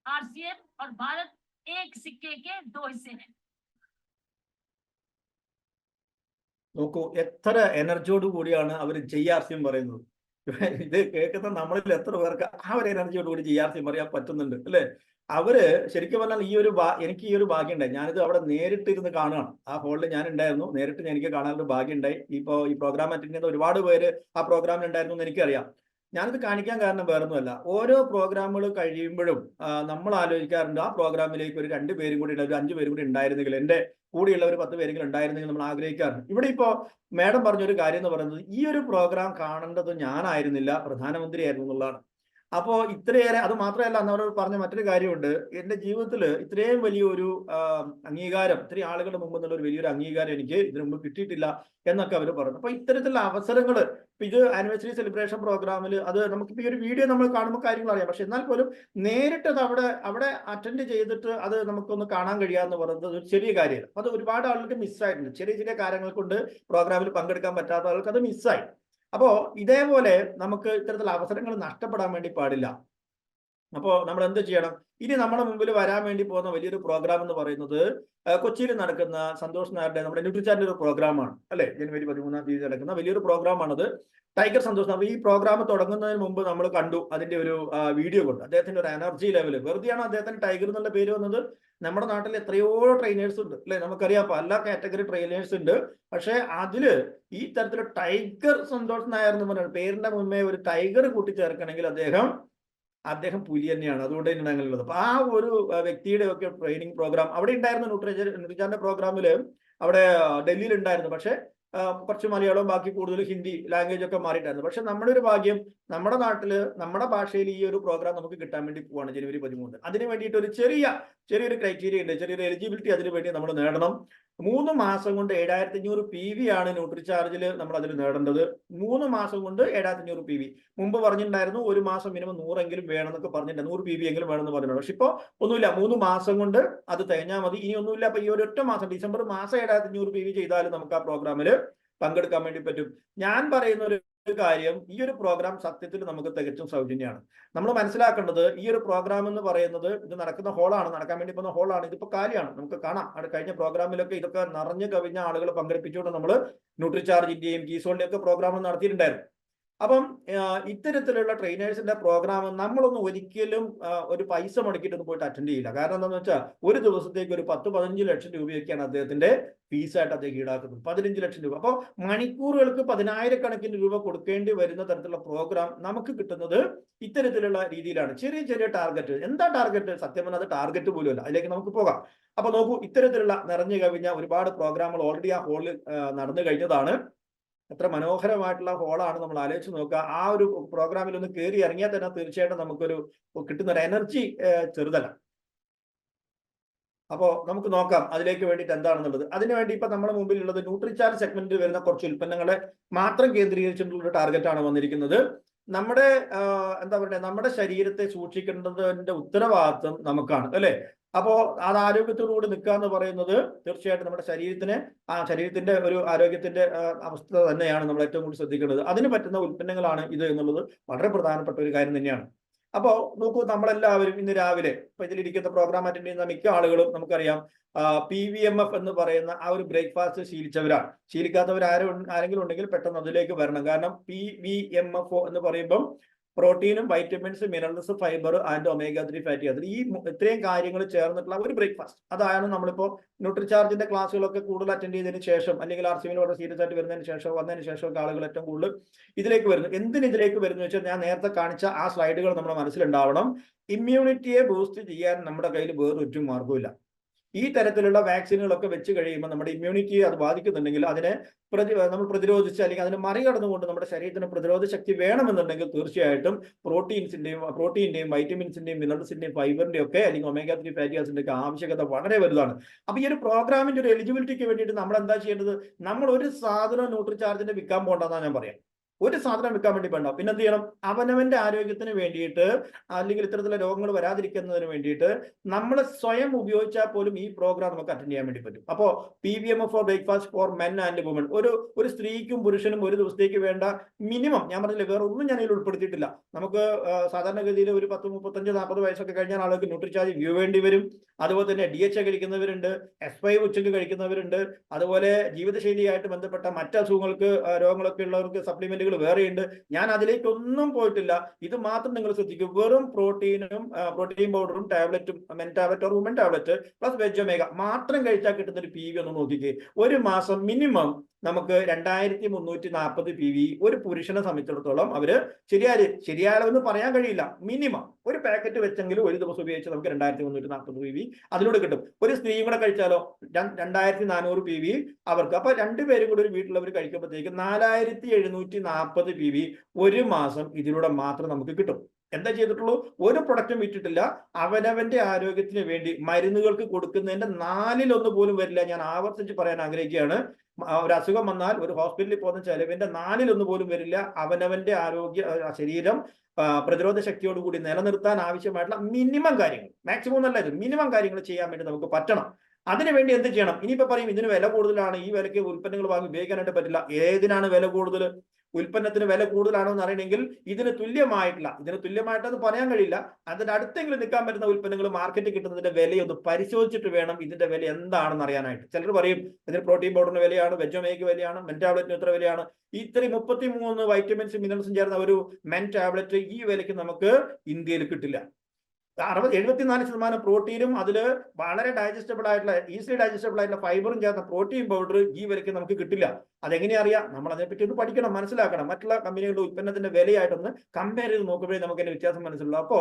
आरसीएम और भारत एक सिक्के के दो हिस्से हैं। നോക്കൂ എത്ര എനർജിയോട് കൂടിയാണ് അവർ JRCM പറയുന്നത്. ഇത് കേൾക്കുന്ന നമ്മളിൽ എത്ര പേർക്ക് ആ ഒരു എനർജിയോട് കൂടി JRCM പറയാൻ പറ്റുന്നുണ്ട് അല്ലെ? അവര് ശരിക്കും പറഞ്ഞാൽ എനിക്ക് ഈ ഒരു ഭാഗ്യം ഉണ്ടായി. ഞാനിത് അവിടെ നേരിട്ടിരുന്ന് കാണുകയാണ്. ആ ഹോളിൽ ഞാൻ ഉണ്ടായിരുന്നു. നേരിട്ട് എനിക്ക് കാണാനൊരു ഭാഗ്യം ഉണ്ടായി. ഈ പ്രോഗ്രാം അറ്റൻഡ് ചെയ്യുന്ന ഒരുപാട് പേര് ആ പ്രോഗ്രാമിൽ ഉണ്ടായിരുന്നു എന്ന് എനിക്കറിയാം. ഞാനിത് കാണിക്കാൻ കാരണം വേറൊന്നുമല്ല, ഓരോ പ്രോഗ്രാമുകൾ കഴിയുമ്പോഴും നമ്മൾ ആലോചിക്കാറുണ്ട് ആ പ്രോഗ്രാമിലേക്ക് ഒരു 2 പേരും കൂടി ഒരു 5 പേരും കൂടി ഉണ്ടായിരുന്നെങ്കിൽ, എൻ്റെ കൂടെയുള്ള ഒരു 10 പേരെങ്കിലും ഉണ്ടായിരുന്നെങ്കിൽ നമ്മൾ ആഗ്രഹിക്കാറുണ്ട്. ഇവിടെ ഇപ്പോ മാഡം പറഞ്ഞൊരു കാര്യം എന്ന് പറയുന്നത് ഈ ഒരു പ്രോഗ്രാം കാണേണ്ടത് ഞാനായിരുന്നില്ല, പ്രധാനമന്ത്രി ആയിരുന്നു എന്നുള്ളതാണ്. അപ്പോൾ ഇത്രയേറെ, അത് മാത്രമല്ല അന്ന് അവരോട് പറഞ്ഞ മറ്റൊരു കാര്യമുണ്ട്, എൻ്റെ ജീവിതത്തിൽ ഇത്രയും വലിയൊരു അംഗീകാരം, ഇത്രയും ആളുകളുടെ മുമ്പ് നിന്നുള്ള ഒരു വലിയൊരു അംഗീകാരം എനിക്ക് ഇതിനു മുമ്പ് കിട്ടിയിട്ടില്ല എന്നൊക്കെ അവർ പറഞ്ഞു. അപ്പൊ ഇത്തരത്തിലുള്ള അവസരങ്ങൾ ഇത് ആനിവേഴ്സറി സെലിബ്രേഷൻ പ്രോഗ്രാമിൽ അത് നമുക്കിപ്പോൾ ഈ ഒരു വീഡിയോ നമ്മൾ കാണുമ്പോൾ കാര്യങ്ങൾ അറിയാം, പക്ഷെ എന്നാൽ പോലും നേരിട്ട് അത് അവിടെ അറ്റൻഡ് ചെയ്തിട്ട് അത് നമുക്കൊന്ന് കാണാൻ കഴിയാന്ന് പറയുന്നത് ഒരു ചെറിയ കാര്യമല്ല. അത് ഒരുപാട് ആളുകൾക്ക് മിസ്സായിട്ടുണ്ട്. ചെറിയ ചെറിയ കാര്യങ്ങൾ കൊണ്ട് പ്രോഗ്രാമിൽ പങ്കെടുക്കാൻ പറ്റാത്ത ആൾക്ക് അത് മിസ്സായി. അപ്പോ ഇതേപോലെ നമുക്ക് ഇത്തരത്തിലുള്ള അവസരങ്ങൾ നഷ്ടപ്പെടാൻ വേണ്ടി പാടില്ല. അപ്പോൾ നമ്മൾ എന്ത് ചെയ്യണം? ഇനി നമ്മുടെ മുമ്പിൽ വരാൻ വേണ്ടി പോകുന്ന വലിയൊരു പ്രോഗ്രാം എന്ന് പറയുന്നത് കൊച്ചിയിൽ നടക്കുന്ന സന്തോഷ് നായരുടെ നമ്മുടെ ന്യൂട്രിചാറിന്റെ ഒരു പ്രോഗ്രാമാണ് അല്ലെ? ജനുവരി 13-ാം തീയതി നടക്കുന്ന വലിയൊരു പ്രോഗ്രാമാണത്. ടൈഗർ സന്തോഷ് നായർ ഈ പ്രോഗ്രാം തുടങ്ങുന്നതിന് മുമ്പ് നമ്മൾ കണ്ടു അതിന്റെ ഒരു വീഡിയോ കൊണ്ട് അദ്ദേഹത്തിന്റെ ഒരു എനർജി ലെവൽ. വെറുതെയാണ് അദ്ദേഹത്തിന് ടൈഗർ എന്നുള്ള പേര് വന്നത്. നമ്മുടെ നാട്ടിൽ എത്രയോ ട്രെയിനേഴ്സ് ഉണ്ട് അല്ലെ? നമുക്കറിയാം, പല കാറ്റഗറി ട്രെയിനേഴ്സ് ഉണ്ട്. പക്ഷെ അതില് ഈ തരത്തിലുള്ള ടൈഗർ സന്തോഷ് നായർ എന്ന് പറഞ്ഞ പേരിന്റെ മുമ്പേ ഒരു ടൈഗർ കൂട്ടിച്ചേർക്കണമെങ്കിൽ അദ്ദേഹം പുലി തന്നെയാണ്. അതുകൊണ്ട് തന്നെയാണ് അങ്ങനെയുള്ളത്. അപ്പൊ ആ ഒരു വ്യക്തിയുടെ ഒക്കെ ട്രെയിനിങ് പ്രോഗ്രാം അവിടെ ഉണ്ടായിരുന്നു. ന്യൂട്രിചാറിന്റെ പ്രോഗ്രാമില് അവിടെ ഡൽഹിയിൽ ഉണ്ടായിരുന്നു. പക്ഷെ കുറച്ച് മലയാളവും ബാക്കി കൂടുതൽ ഹിന്ദി ലാംഗ്വേജ് ഒക്കെ മാറിയിട്ടായിരുന്നു. പക്ഷെ നമ്മുടെ ഒരു ഭാഗ്യം, നമ്മുടെ നാട്ടില് നമ്മുടെ ഭാഷയിൽ ഈ ഒരു പ്രോഗ്രാം നമുക്ക് കിട്ടാൻ വേണ്ടി പോവാണ് ജനുവരി 13. അതിന് വേണ്ടിയിട്ട് ഒരു ചെറിയൊരു ക്രൈറ്റീരിയ ഉണ്ട്, ചെറിയൊരു എലിജിബിലിറ്റി അതിന് വേണ്ടി നമ്മൾ നേടണം. 3 മാസം കൊണ്ട് 7500 PV ആണ് ന്യൂട്രിചാർജിൽ നമ്മൾ അതിൽ നേടേണ്ടത്. 3 മാസം കൊണ്ട് 7500 PV. മുമ്പ് പറഞ്ഞിട്ടുണ്ടായിരുന്നു ഒരു മാസം മിനിമം 100 എങ്കിലും വേണമെന്നൊക്കെ പറഞ്ഞിട്ടുണ്ട്, 100 PV എങ്കിലും വേണമെന്ന് പറഞ്ഞിട്ടുണ്ട്. പക്ഷെ ഇപ്പൊ ഒന്നുമില്ല, 3 മാസം കൊണ്ട് അത് തികഞ്ഞാൽ മതി. ഇനി ഒന്നുമില്ല, അപ്പൊ ഈ ഒരൊറ്റ മാസം ഡിസംബർ മാസം 7500 PV ചെയ്താലും നമുക്ക് ആ പ്രോഗ്രാമിൽ പങ്കെടുക്കാൻ വേണ്ടി പറ്റും. ഞാൻ പറയുന്ന ഒരു കാര്യം, ഈ ഒരു പ്രോഗ്രാം സത്യത്തിൽ നമുക്ക് തികച്ചും സൗജന്യമാണ്. നമ്മൾ മനസ്സിലാക്കേണ്ടത് ഈ ഒരു പ്രോഗ്രാം എന്ന് പറയുന്നത് ഇത് നടക്കുന്ന ഹോളാണ്, നടക്കാൻ വേണ്ടി പോകുന്ന ഹോളാണ്. ഇതിപ്പോ കാര്യമാണ്, നമുക്ക് കാണാം. അവിടെ കഴിഞ്ഞ പ്രോഗ്രാമിലൊക്കെ ഇതൊക്കെ നിറഞ്ഞു കവിഞ്ഞ ആളുകൾ പങ്കെടുപ്പിച്ചുകൊണ്ട് നമ്മൾ ന്യൂട്രിചാർജിന്റെയും കീസോളിന്റെയും ഒക്കെ പ്രോഗ്രാം നടത്തിയിട്ടുണ്ടായിരുന്നു. അപ്പം ഇത്തരത്തിലുള്ള ട്രെയിനേഴ്സിന്റെ പ്രോഗ്രാം നമ്മളൊന്നും ഒരിക്കലും ഒരു പൈസ മുടക്കിയിട്ടൊന്നും പോയിട്ട് അറ്റൻഡ് ചെയ്യില്ല. കാരണം എന്താണെന്ന് വെച്ചാൽ ഒരു ദിവസത്തേക്ക് ഒരു 10-15 ലക്ഷം രൂപയൊക്കെയാണ് അദ്ദേഹത്തിന്റെ ഫീസായിട്ട് അദ്ദേഹം ഈടാക്കുന്നത്. 15 ലക്ഷം രൂപ. അപ്പോൾ മണിക്കൂറുകൾക്ക് 10,000 രൂപ കൊടുക്കേണ്ടി വരുന്ന തരത്തിലുള്ള പ്രോഗ്രാം നമുക്ക് കിട്ടുന്നത് ഇത്തരത്തിലുള്ള രീതിയിലാണ്. ചെറിയ ടാർഗറ്റ്. എന്താ ടാർഗറ്റ്? സത്യം പറഞ്ഞാൽ അത് ടാർഗറ്റ് പോലും അല്ല. അതിലേക്ക് നമുക്ക് പോകാം. അപ്പൊ നോക്കൂ, ഇത്തരത്തിലുള്ള നിറഞ്ഞു കവിഞ്ഞ ഒരുപാട് പ്രോഗ്രാമുകൾ ഓൾറെഡി ആ ഹോളിൽ നടന്നു കഴിഞ്ഞതാണ്. എത്ര മനോഹരമായിട്ടുള്ള ഹോളാണ്, നമ്മൾ ആലോചിച്ച് നോക്കുക. ആ ഒരു പ്രോഗ്രാമിൽ ഒന്ന് കയറി ഇറങ്ങിയാൽ തന്നെ തീർച്ചയായിട്ടും നമുക്കൊരു കിട്ടുന്ന ഒരു എനർജി ചെറുതല്ല. അപ്പോൾ നമുക്ക് നോക്കാം അതിലേക്ക് വേണ്ടിയിട്ട് എന്താണെന്നുള്ളത്. അതിനുവേണ്ടി ഇപ്പൊ നമ്മുടെ മുമ്പിലുള്ളത് ന്യൂട്രിചാർജ് സെഗ്മെന്റിൽ വരുന്ന കുറച്ച് ഉൽപ്പന്നങ്ങളെ മാത്രം കേന്ദ്രീകരിച്ചിട്ടുള്ള ഒരു ടാർഗറ്റാണ് വന്നിരിക്കുന്നത്. നമ്മുടെ എന്താ പറയുക, നമ്മുടെ ശരീരത്തെ സൂക്ഷിക്കേണ്ടതിന്റെ ഉത്തരവാദിത്വം നമുക്കാണ് അല്ലെ? അപ്പോ അത് ആരോഗ്യത്തോടുകൂടി നിൽക്കുക എന്ന് പറയുന്നത് തീർച്ചയായിട്ടും നമ്മുടെ ശരീരത്തിന്റെ ഒരു ആരോഗ്യത്തിന്റെ അവസ്ഥ തന്നെയാണ് നമ്മൾ ഏറ്റവും കൂടുതൽ ശ്രദ്ധിക്കേണ്ടത്. അതിന് പറ്റുന്ന ഉൽപ്പന്നങ്ങളാണ് ഇത് എന്നുള്ളത് വളരെ പ്രധാനപ്പെട്ട ഒരു കാര്യം തന്നെയാണ്. അപ്പോൾ നോക്കൂ, നമ്മളെല്ലാവരും ഇന്ന് രാവിലെ ഇപ്പൊ ഇതിലിരിക്കുന്ന പ്രോഗ്രാം അറ്റൻഡ് ചെയ്യുന്ന മിക്ക ആളുകളും നമുക്കറിയാം PVMF എന്ന് പറയുന്ന ആ ഒരു ബ്രേക്ക്ഫാസ്റ്റ് ശീലിച്ചവരാണ്. ശീലിക്കാത്തവർ ആരെങ്കിലും ഉണ്ടെങ്കിൽ പെട്ടെന്ന് അതിലേക്ക് വരണം. കാരണം PVMF എന്ന് പറയുമ്പം പ്രോട്ടീനും vitamins minerals fibre and omega 3 fatty acid ഈ ഇത്രയും കാര്യങ്ങൾ ചേർന്നിട്ടുള്ള ഒരു ബ്രേക്ക്ഫാസ്റ്റ്. അതാണ് നമ്മളിപ്പോൾ ന്യൂട്രിചാർജിന്റെ ക്ലാസ്സുകളൊക്കെ കൂടുതൽ അറ്റൻഡ് ചെയ്തതിന് ശേഷം അല്ലെങ്കിൽ RCM വളരെ സീരിയസ് ആയിട്ട് വന്നതിന് ശേഷം ആളുകൾ ഏറ്റവും കൂടുതൽ ഇതിലേക്ക് വരുന്നു. എന്തിന് ഇതിലേക്ക് വരുന്നു വെച്ചാൽ ഞാൻ നേരത്തെ കാണിച്ച ആ സ്ലൈഡുകൾ നമ്മുടെ മനസ്സിലുണ്ടാവണം. ഇമ്മ്യൂണിറ്റിയെ ബൂസ്റ്റ് ചെയ്യാൻ നമ്മുടെ കയ്യിൽ വേറൊരു മാർഗ്ഗമില്ല. ഈ തരത്തിലുള്ള വാക്സിനുകളൊക്കെ വെച്ച് കഴിയുമ്പോൾ നമ്മുടെ ഇമ്മ്യൂണിറ്റിയെ അത് ബാധിക്കുന്നുണ്ടെങ്കിൽ അതിനെ നമ്മൾ പ്രതിരോധിച്ച് അല്ലെങ്കിൽ അതിനെ മറികടന്നുകൊണ്ട് നമ്മുടെ ശരീരത്തിന് പ്രതിരോധ ശക്തി വേണമെന്നുണ്ടെങ്കിൽ തീർച്ചയായിട്ടും പ്രോട്ടീന്റെയും വൈറ്റമിൻസിന്റെയും മിനറൽസിന്റെയും ഫൈബറിന്റെയും ഒക്കെ അല്ലെങ്കിൽ ഒമേഗ 3 ഫാറ്റി ആസിഡിന്റെ ഒക്കെ ആവശ്യകത വളരെ വലുതാണ്. അപ്പൊ ഈ ഒരു പ്രോഗ്രാമിന്റെ ഒരു എലിജിബിലിറ്റിക്ക് വേണ്ടിയിട്ട് നമ്മൾ എന്താ ചെയ്യേണ്ടത്? നമ്മൾ ഒരു സാധനം ന്യൂട്രിചാർജിന്റെ വിൽക്കാൻ പോകണ്ടെന്നാണ് ഞാൻ പറയാം. ഒരു സാധനം വിൽക്കാൻ വേണ്ടി വേണ്ട. പിന്നെ എന്ത് ചെയ്യണം? അവനവന്റെ ആരോഗ്യത്തിന് വേണ്ടിയിട്ട് അല്ലെങ്കിൽ ഇത്തരത്തിലുള്ള രോഗങ്ങൾ വരാതിരിക്കുന്നതിന് വേണ്ടിയിട്ട് നമ്മൾ സ്വയം ഉപയോഗിച്ചാൽ പോലും ഈ പ്രോഗ്രാം നമുക്ക് അറ്റൻഡ് ചെയ്യാൻ വേണ്ടി പറ്റും. അപ്പോൾ PVMF breakfast four men and woman ഒരു സ്ത്രീക്കും പുരുഷനും ഒരു ദിവസത്തേക്ക് വേണ്ട മിനിമം, ഞാൻ പറഞ്ഞില്ല വേറെ ഒന്നും ഞാൻ ഇതിൽ ഉൾപ്പെടുത്തിയിട്ടില്ല. നമുക്ക് സാധാരണഗതിയിൽ ഒരു 10, 35, 40 വയസ്സൊക്കെ കഴിഞ്ഞാൽ ആളുകൾക്ക് ന്യൂട്രിചാർജ് വേണ്ടി വരും. അതുപോലെ തന്നെ DHA കഴിക്കുന്നവരുണ്ട്, S5 ഉച്ചയ്ക്ക് കഴിക്കുന്നവരുണ്ട്. അതുപോലെ ജീവിതശൈലിയായിട്ട് ബന്ധപ്പെട്ട മറ്റ് അസുഖങ്ങൾക്ക് രോഗങ്ങളൊക്കെ ഉള്ളവർക്ക് സപ്ലിമെന്റുകൾ വേറെയുണ്ട്. ഞാൻ അതിലേക്കൊന്നും പോയിട്ടില്ല. ഇത് മാത്രം നിങ്ങൾ ശ്രദ്ധിക്കും. വെറും പ്രോട്ടീൻ പൗഡറും ടാബ്ലറ്റും, men tablet or women tablet plus veg omega മാത്രം കഴിച്ചാൽ കിട്ടുന്ന ഒരു PV ഒന്ന് നോക്കിക്കേ. ഒരു മാസം മിനിമം നമുക്ക് 2340 PV ഒരു പുരുഷനെ സംബന്ധിച്ചിടത്തോളം അവര് ശരിയാലെന്ന് പറയാൻ കഴിയില്ല. മിനിമം ഒരു പാക്കറ്റ് വെച്ചെങ്കിലും ഒരു ദിവസം ഉപയോഗിച്ച് നമുക്ക് 2340 PV അതിലൂടെ കിട്ടും. ഒരു സ്ത്രീയും കൂടെ കഴിച്ചാലോ 2400 PV അവർക്ക്. അപ്പൊ രണ്ടുപേരും കൂടി ഒരു വീട്ടിലവർ കഴിക്കുമ്പോഴത്തേക്ക് 4740 PV ഒരു മാസം ഇതിലൂടെ മാത്രം നമുക്ക് കിട്ടും. എന്താ ചെയ്തിട്ടുള്ളൂ? ഒരു പ്രൊഡക്റ്റും വിറ്റിട്ടില്ല. അവനവന്റെ ആരോഗ്യത്തിന് വേണ്ടി മരുന്നുകൾക്ക് കൊടുക്കുന്നതിന്റെ 1/4 പോലും വരില്ല. ഞാൻ ആവർത്തിച്ച് പറയാൻ ആഗ്രഹിക്കുകയാണ്. ഒരു അസുഖം വന്നാൽ ഒരു ഹോസ്പിറ്റലിൽ പോകുന്ന ചെലവിന്റെ 1/4 പോലും വരില്ല. അവനവന്റെ ശരീരം പ്രതിരോധ ശക്തിയോടുകൂടി നിലനിർത്താൻ ആവശ്യമായിട്ടുള്ള മിനിമം കാര്യങ്ങൾ, മാക്സിമം എന്നല്ല ഇത്, മിനിമം കാര്യങ്ങൾ ചെയ്യാൻ വേണ്ടി നമുക്ക് പറ്റണം. അതിനുവേണ്ടി എന്ത് ചെയ്യണം? ഇനിയിപ്പോ പറയും ഇതിന് വില കൂടുതലാണ്, ഈ വിലയ്ക്ക് ഉൽപ്പന്നങ്ങൾ വാങ്ങി ഉപയോഗിക്കാനായിട്ട് പറ്റില്ല. ഏതിനാണ് വില കൂടുതൽ? ഉൽപ്പന്നത്തിന് വില കൂടുതലാണോ എന്ന് അറിയണമെങ്കിൽ ഇതിന് തുല്യമായിട്ടത് പറയാൻ കഴിയില്ല. അതിന്റെ അടുത്തെങ്കിലും നിൽക്കാൻ പറ്റുന്ന ഉൽപ്പന്നങ്ങൾ മാർക്കറ്റിൽ കിട്ടുന്നതിന്റെ വിലയൊന്ന് പരിശോധിച്ചിട്ട് വേണം ഇതിന്റെ വില എന്താണെന്ന് അറിയാനായിട്ട്. ചിലർ പറയും ഇതിന് പ്രോട്ടീൻ പൗഡറിന് വിലയാണ്, വെജ് ഒമേഗയ്ക്ക് വിലയാണ്, മെൻ ടാബ്ലറ്റിന് ഇത്ര വിലയാണ്. ഇത്രയും 33 വൈറ്റമിൻസും മിനറൽസും ചേർന്ന ഒരു മെൻ ടാബ്ലറ്റ് ഈ വിലയ്ക്ക് നമുക്ക് ഇന്ത്യയിൽ കിട്ടില്ല. 74% പ്രോട്ടീനും അതില് വളരെ ഈസിലി ഡൈജസ്റ്റബിൾ ആയിട്ടുള്ള ഫൈബറും ചേർന്ന പ്രോട്ടീൻ പൗഡർ ഈ വിലയ്ക്ക് നമുക്ക് കിട്ടില്ല. അതെങ്ങനെ അറിയാം? നമ്മൾ അതിനെപ്പറ്റി ഒന്ന് പഠിക്കണം, മനസ്സിലാക്കണം. മറ്റുള്ള കമ്പനികളുടെ ഉൽപ്പന്നത്തിന്റെ വിലയായിട്ടൊന്ന് കമ്പയർ ചെയ്ത് നോക്കുമ്പോഴേ നമുക്ക് അതിന്റെ വ്യത്യാസം മനസ്സിലുള്ളൂ. അപ്പോ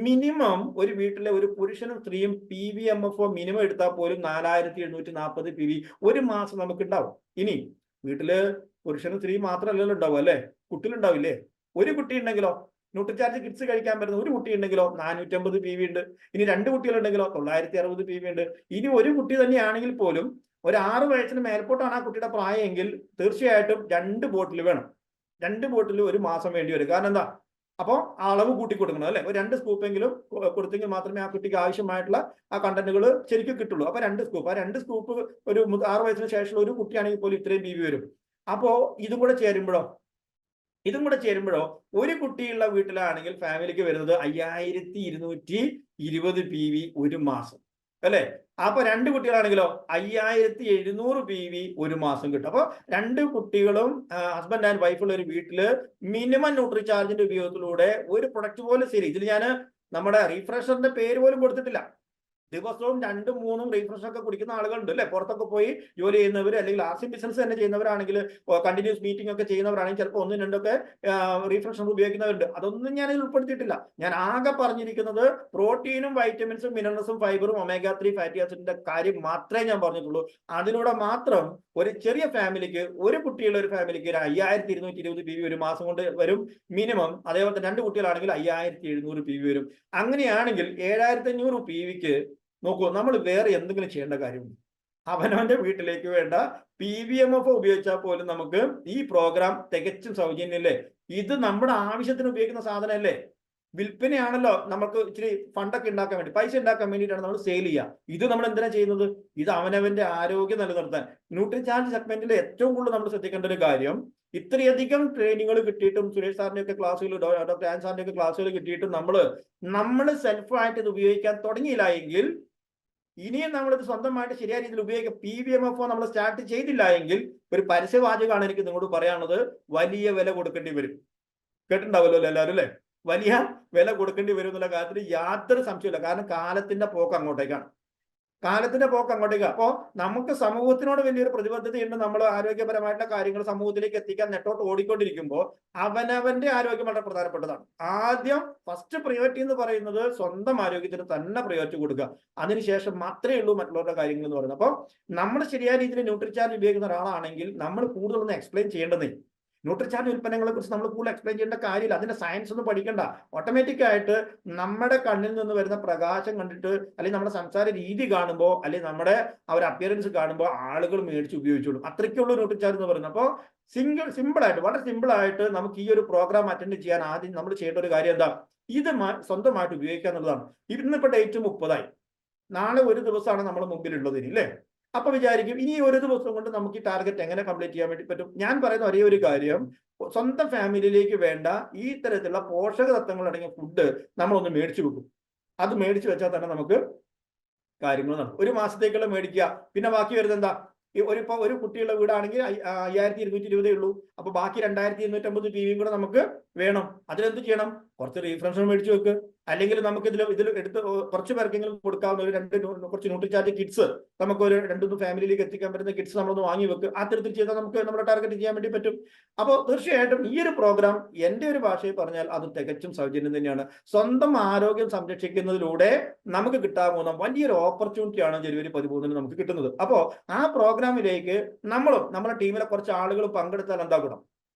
മിനിമം ഒരു വീട്ടിലെ ഒരു പുരുഷനും സ്ത്രീയും PVMF മിനിമം എടുത്താൽ പോലും 4740 PV ഒരു മാസം നമുക്ക് ഉണ്ടാവും. ഇനി വീട്ടില് പുരുഷനും സ്ത്രീ മാത്രമല്ലല്ലോ ഉണ്ടാവും, അല്ലെ? കുട്ടികളുണ്ടാവില്ലേ? ഒരു കുട്ടി ഉണ്ടെങ്കിലോ, ന്യൂട്രിചാർജ് കിഡ്സ് കഴിക്കാൻ പറ്റുന്ന ഒരു കുട്ടി ഉണ്ടെങ്കിലോ 450 PV ഉണ്ട്. ഇനി 2 കുട്ടികളുണ്ടെങ്കിലോ 960 PV ഉണ്ട്. ഇനി ഒരു കുട്ടി തന്നെയാണെങ്കിൽ പോലും ഒരു 6 വയസ്സിന് മേൽപോട്ടാണ് ആ കുട്ടിയുടെ പ്രായമെങ്കിൽ തീർച്ചയായിട്ടും 2 ബോട്ടിൽ വേണം. 2 ബോട്ടിൽ ഒരു മാസം വേണ്ടി വരും. കാരണം എന്താ? അപ്പോൾ അളവ് കൂട്ടി കൊടുക്കണം, അല്ലെ? ഒരു 2 സ്കൂപ്പെങ്കിലും കൊടുത്തെങ്കിൽ മാത്രമേ ആ കുട്ടിക്ക് ആവശ്യമായിട്ടുള്ള ആ കണ്ടന്റുകൾ ശരിക്കും കിട്ടുള്ളൂ. അപ്പൊ 2 സ്കൂപ്പ്, ആ 2 സ്കൂപ്പ് ഒരു 6 വയസ്സിന് ശേഷമുള്ള ഒരു കുട്ടിയാണെങ്കിൽ പോലും ഇത്രയും PV വരും. അപ്പോ ഇതും കൂടെ ചേരുമ്പോഴോ ഒരു കുട്ടിയുള്ള വീട്ടിലാണെങ്കിൽ ഫാമിലിക്ക് വരുന്നത് 5220 PV ഒരു മാസം, അല്ലെ? അപ്പൊ 2 കുട്ടികളാണെങ്കിലോ 5700 PV ഒരു മാസം കിട്ടും. അപ്പൊ 2 കുട്ടികളും ഹസ്ബൻഡ് ആൻഡ് വൈഫുള്ള ഒരു വീട്ടില് മിനിമം ന്യൂട്രിചാർജിന്റെ ഉപയോഗത്തിലൂടെ ഒരു പ്രൊഡക്റ്റ് പോലും ശരി. ഇതിൽ ഞാൻ നമ്മുടെ റീഫ്രഷറിന്റെ പേര് പോലും കൊടുത്തിട്ടില്ല. ദിവസവും 2, 3 റീഫ്രഷ് ഒക്കെ കുടിക്കുന്ന ആളുകളുണ്ട്, അല്ലെ? പുറത്തൊക്കെ പോയി ജോലി ചെയ്യുന്നവർ അല്ലെങ്കിൽ RCM ബിസിനസ് തന്നെ ചെയ്യുന്നവരാണെങ്കിൽ, കണ്ടിന്യൂസ് മീറ്റിംഗ് ഒക്കെ ചെയ്യുന്നവരാണെങ്കിൽ ചിലപ്പോൾ 1, 2 റീഫ്രഷർ ഉപയോഗിക്കുന്നവരുണ്ട്. അതൊന്നും ഞാൻ ഇതിൽ ഉൾപ്പെടുത്തിയിട്ടില്ല. ഞാൻ ആകെ പറഞ്ഞിരിക്കുന്നത് പ്രോട്ടീനും വൈറ്റമിൻസും മിനറൽസും ഫൈബറും ഒമേഗ 3 ഫാറ്റി ആസിഡിന്റെ കാര്യം മാത്രമേ ഞാൻ പറഞ്ഞിട്ടുള്ളൂ. അതിലൂടെ മാത്രം ഒരു ചെറിയ ഫാമിലിക്ക്, ഒരു കുട്ടിയുള്ള ഒരു ഫാമിലിക്ക് 5220 PV ഒരു മാസം കൊണ്ട് വരും മിനിമം. അതേപോലെ തന്നെ 2 കുട്ടികളാണെങ്കിൽ 5700 PV വരും. അങ്ങനെയാണെങ്കിൽ 7500 PVക്ക് നോക്കൂ, നമ്മൾ വേറെ എന്തെങ്കിലും ചെയ്യേണ്ട കാര്യമുണ്ട്? അവനവന്റെ വീട്ടിലേക്ക് വേണ്ട PVMF ഉപയോഗിച്ചാൽ പോലും നമുക്ക് ഈ പ്രോഗ്രാം തികച്ചും സൗജന്യല്ലേ? ഇത് നമ്മുടെ ആവശ്യത്തിന് ഉപയോഗിക്കുന്ന സാധനമല്ലേ? വിൽപ്പനയാണല്ലോ. നമുക്ക് ഇച്ചിരി ഫണ്ടൊക്കെ ഉണ്ടാക്കാൻ വേണ്ടി, പൈസ ഉണ്ടാക്കാൻ വേണ്ടിയിട്ടാണ് നമ്മൾ സെയിൽ ചെയ്യുക. ഇത് നമ്മൾ എന്തിനാ ചെയ്യുന്നത്? ഇത് അവനവന്റെ ആരോഗ്യം നിലനിർത്താൻ. ന്യൂട്രിചാർജ് സെഗ്മെന്റിൽ ഏറ്റവും കൂടുതൽ നമ്മൾ ശ്രദ്ധിക്കേണ്ട ഒരു കാര്യം, ഇത്രയധികം ട്രെയിനിങ്ങുകൾ കിട്ടിയിട്ടും, സുരേഷ് സാറിന്റെ ഒക്കെ ക്ലാസ്സുകൾ, ഡോക്ടർ ആൻ സാറിന്റെ ഒക്കെ ക്ലാസ്സുകൾ കിട്ടിയിട്ടും നമ്മൾ സെൽഫായിട്ട് ഇത് ഉപയോഗിക്കാൻ തുടങ്ങിയില്ല എങ്കിൽ, ഇനിയും നമ്മളിത് സ്വന്തമായിട്ട് ശരിയായ രീതിയിൽ ഉപയോഗിക്കുക, PVMF നമ്മൾ സ്റ്റാർട്ട് ചെയ്തില്ല എങ്കിൽ, ഒരു പരസ്യവാചകമാണ് എനിക്ക് നിങ്ങളോട് പറയാനുള്ളത്, വലിയ വില കൊടുക്കേണ്ടി വരും. കേട്ടിട്ടുണ്ടാവല്ലോ എല്ലാവരും, അല്ലെ? വലിയ വില കൊടുക്കേണ്ടി വരും എന്നുള്ള കാര്യത്തിൽ യാതൊരു സംശയമില്ല. കാരണം കാലത്തിന്റെ പോക്ക് അങ്ങോട്ടേക്കാണ്. അപ്പോൾ നമുക്ക് സമൂഹത്തിനോട് വലിയൊരു പ്രതിബദ്ധതയുണ്ട്. നമ്മൾ ആരോഗ്യപരമായിട്ടുള്ള കാര്യങ്ങൾ സമൂഹത്തിലേക്ക് എത്തിക്കാൻ നെട്ടോട്ട് ഓടിക്കൊണ്ടിരിക്കുമ്പോൾ അവനവന്റെ ആരോഗ്യം വളരെ പ്രധാനപ്പെട്ടതാണ്. ആദ്യം ഫസ്റ്റ് പ്രയോറിറ്റി എന്ന് പറയുന്നത് സ്വന്തം ആരോഗ്യത്തിന് തന്നെ പ്രയോറിറ്റി കൊടുക്കുക. അതിനുശേഷം മാത്രമേ ഉള്ളൂ മറ്റുള്ളവരുടെ കാര്യങ്ങൾ എന്ന് പറയുന്നത്. അപ്പോൾ നമ്മൾ ശരിയായ രീതിയിൽ ന്യൂട്രിചാർജ് ഉപയോഗിക്കുന്ന ഒരാളാണെങ്കിൽ നമ്മൾ കൂടുതലൊന്നും എക്സ്പ്ലെയിൻ ചെയ്യേണ്ടതേ. ന്യൂട്രിചാർജ് ഉൽപ്പന്നങ്ങളെ കുറിച്ച് നമ്മൾ കൂടുതൽ എക്സ്പ്ലെയിൻ ചെയ്യേണ്ട കാര്യമില്ല. അതിന്റെ സയൻസ് ഒന്നും പഠിക്കണ്ട. ഓട്ടോമാറ്റിക് ആയിട്ട് നമ്മുടെ കണ്ണിൽ നിന്ന് വരുന്ന പ്രകാശം കണ്ടിട്ട്, അല്ലെങ്കിൽ നമ്മുടെ സംസാര രീതി കാണുമ്പോൾ, അല്ലെങ്കിൽ നമ്മുടെ ഒരു അപ്പിയറൻസ് കാണുമ്പോൾ ആളുകൾ മേടിച്ച് ഉപയോഗിച്ചോളും. അത്രയ്ക്കുള്ള ന്യൂട്രിചാർജ് എന്ന് പറയുന്നത്. അപ്പോൾ സിമ്പിളായിട്ട്, വളരെ സിമ്പിളായിട്ട് നമുക്ക് ഈ ഒരു പ്രോഗ്രാം അറ്റൻഡ് ചെയ്യാൻ ആദ്യം നമ്മൾ ചെയ്യേണ്ട ഒരു കാര്യം എന്താ, ഇത് സ്വന്തമായിട്ട് ഉപയോഗിക്കുക എന്നുള്ളതാണ്. ഇന്നിപ്പോൾ ഡേറ്റ് 30 നാളെ ഒരു ദിവസമാണ് നമ്മുടെ മുമ്പിലുള്ളത് ഇനി, അല്ലേ? അപ്പൊ വിചാരിക്കും ഇനി ഒരു ദിവസം കൊണ്ട് നമുക്ക് ഈ ടാർഗറ്റ് എങ്ങനെ കംപ്ലീറ്റ് ചെയ്യാൻ വേണ്ടി പറ്റും. ഞാൻ പറയുന്ന ഒരേ ഒരു കാര്യം, സ്വന്തം ഫാമിലിയിലേക്ക് വേണ്ട ഈ തരത്തിലുള്ള പോഷക തത്വങ്ങൾ അടങ്ങിയ ഫുഡ് നമ്മളൊന്ന് മേടിച്ചു വെക്കും. അത് മേടിച്ചു വെച്ചാൽ തന്നെ നമുക്ക് കാര്യങ്ങൾ നടക്കും. ഒരു മാസത്തേക്കുള്ള മേടിക്കുക. പിന്നെ ബാക്കി വരുന്നത് എന്താ, ഒരു കുട്ടിയുള്ള വീടാണെങ്കിൽ 5220 ഉള്ളൂ. അപ്പൊ ബാക്കി 2250 PV കൂടെ നമുക്ക് വേണം. അതിലെന്ത് ചെയ്യണം, കുറച്ച് റീഫ്രഷർ മേടിച്ചു വെക്ക്. അല്ലെങ്കിൽ നമുക്ക് ഇതിൽ എടുത്ത് കുറച്ച് പേർക്കെങ്കിലും കൊടുക്കാവുന്ന കുറച്ച് ന്യൂട്രിചാർജ് കിറ്റ്സ്, നമുക്ക് ഒരു 2-3 ഫാമിലിയിലേക്ക് എത്തിക്കാൻ പറ്റുന്ന കിറ്റ്സ് നമ്മളൊന്ന് വാങ്ങി വെക്ക്. ആ തരത്തിൽ ചെയ്താൽ നമുക്ക് നമ്മുടെ ടാർഗറ്റ് ചെയ്യാൻ വേണ്ടി പറ്റും. അപ്പോൾ തീർച്ചയായിട്ടും ഈ ഒരു പ്രോഗ്രാം എൻ്റെ ഒരു ഭാഷയിൽ പറഞ്ഞാൽ അത് തികച്ചും സൗജന്യം തന്നെയാണ്. സ്വന്തം ആരോഗ്യം സംരക്ഷിക്കുന്നതിലൂടെ നമുക്ക് കിട്ടാവുന്ന വലിയൊരു ഓപ്പർച്യൂണിറ്റിയാണ് ജനുവരി 13 നമുക്ക് കിട്ടുന്നത്. അപ്പോൾ ആ പ്രോഗ്രാമിലേക്ക് നമ്മുടെ ടീമിലെ കുറച്ച് ആളുകൾ പങ്കെടുത്താൽ എന്താ ഗുണം?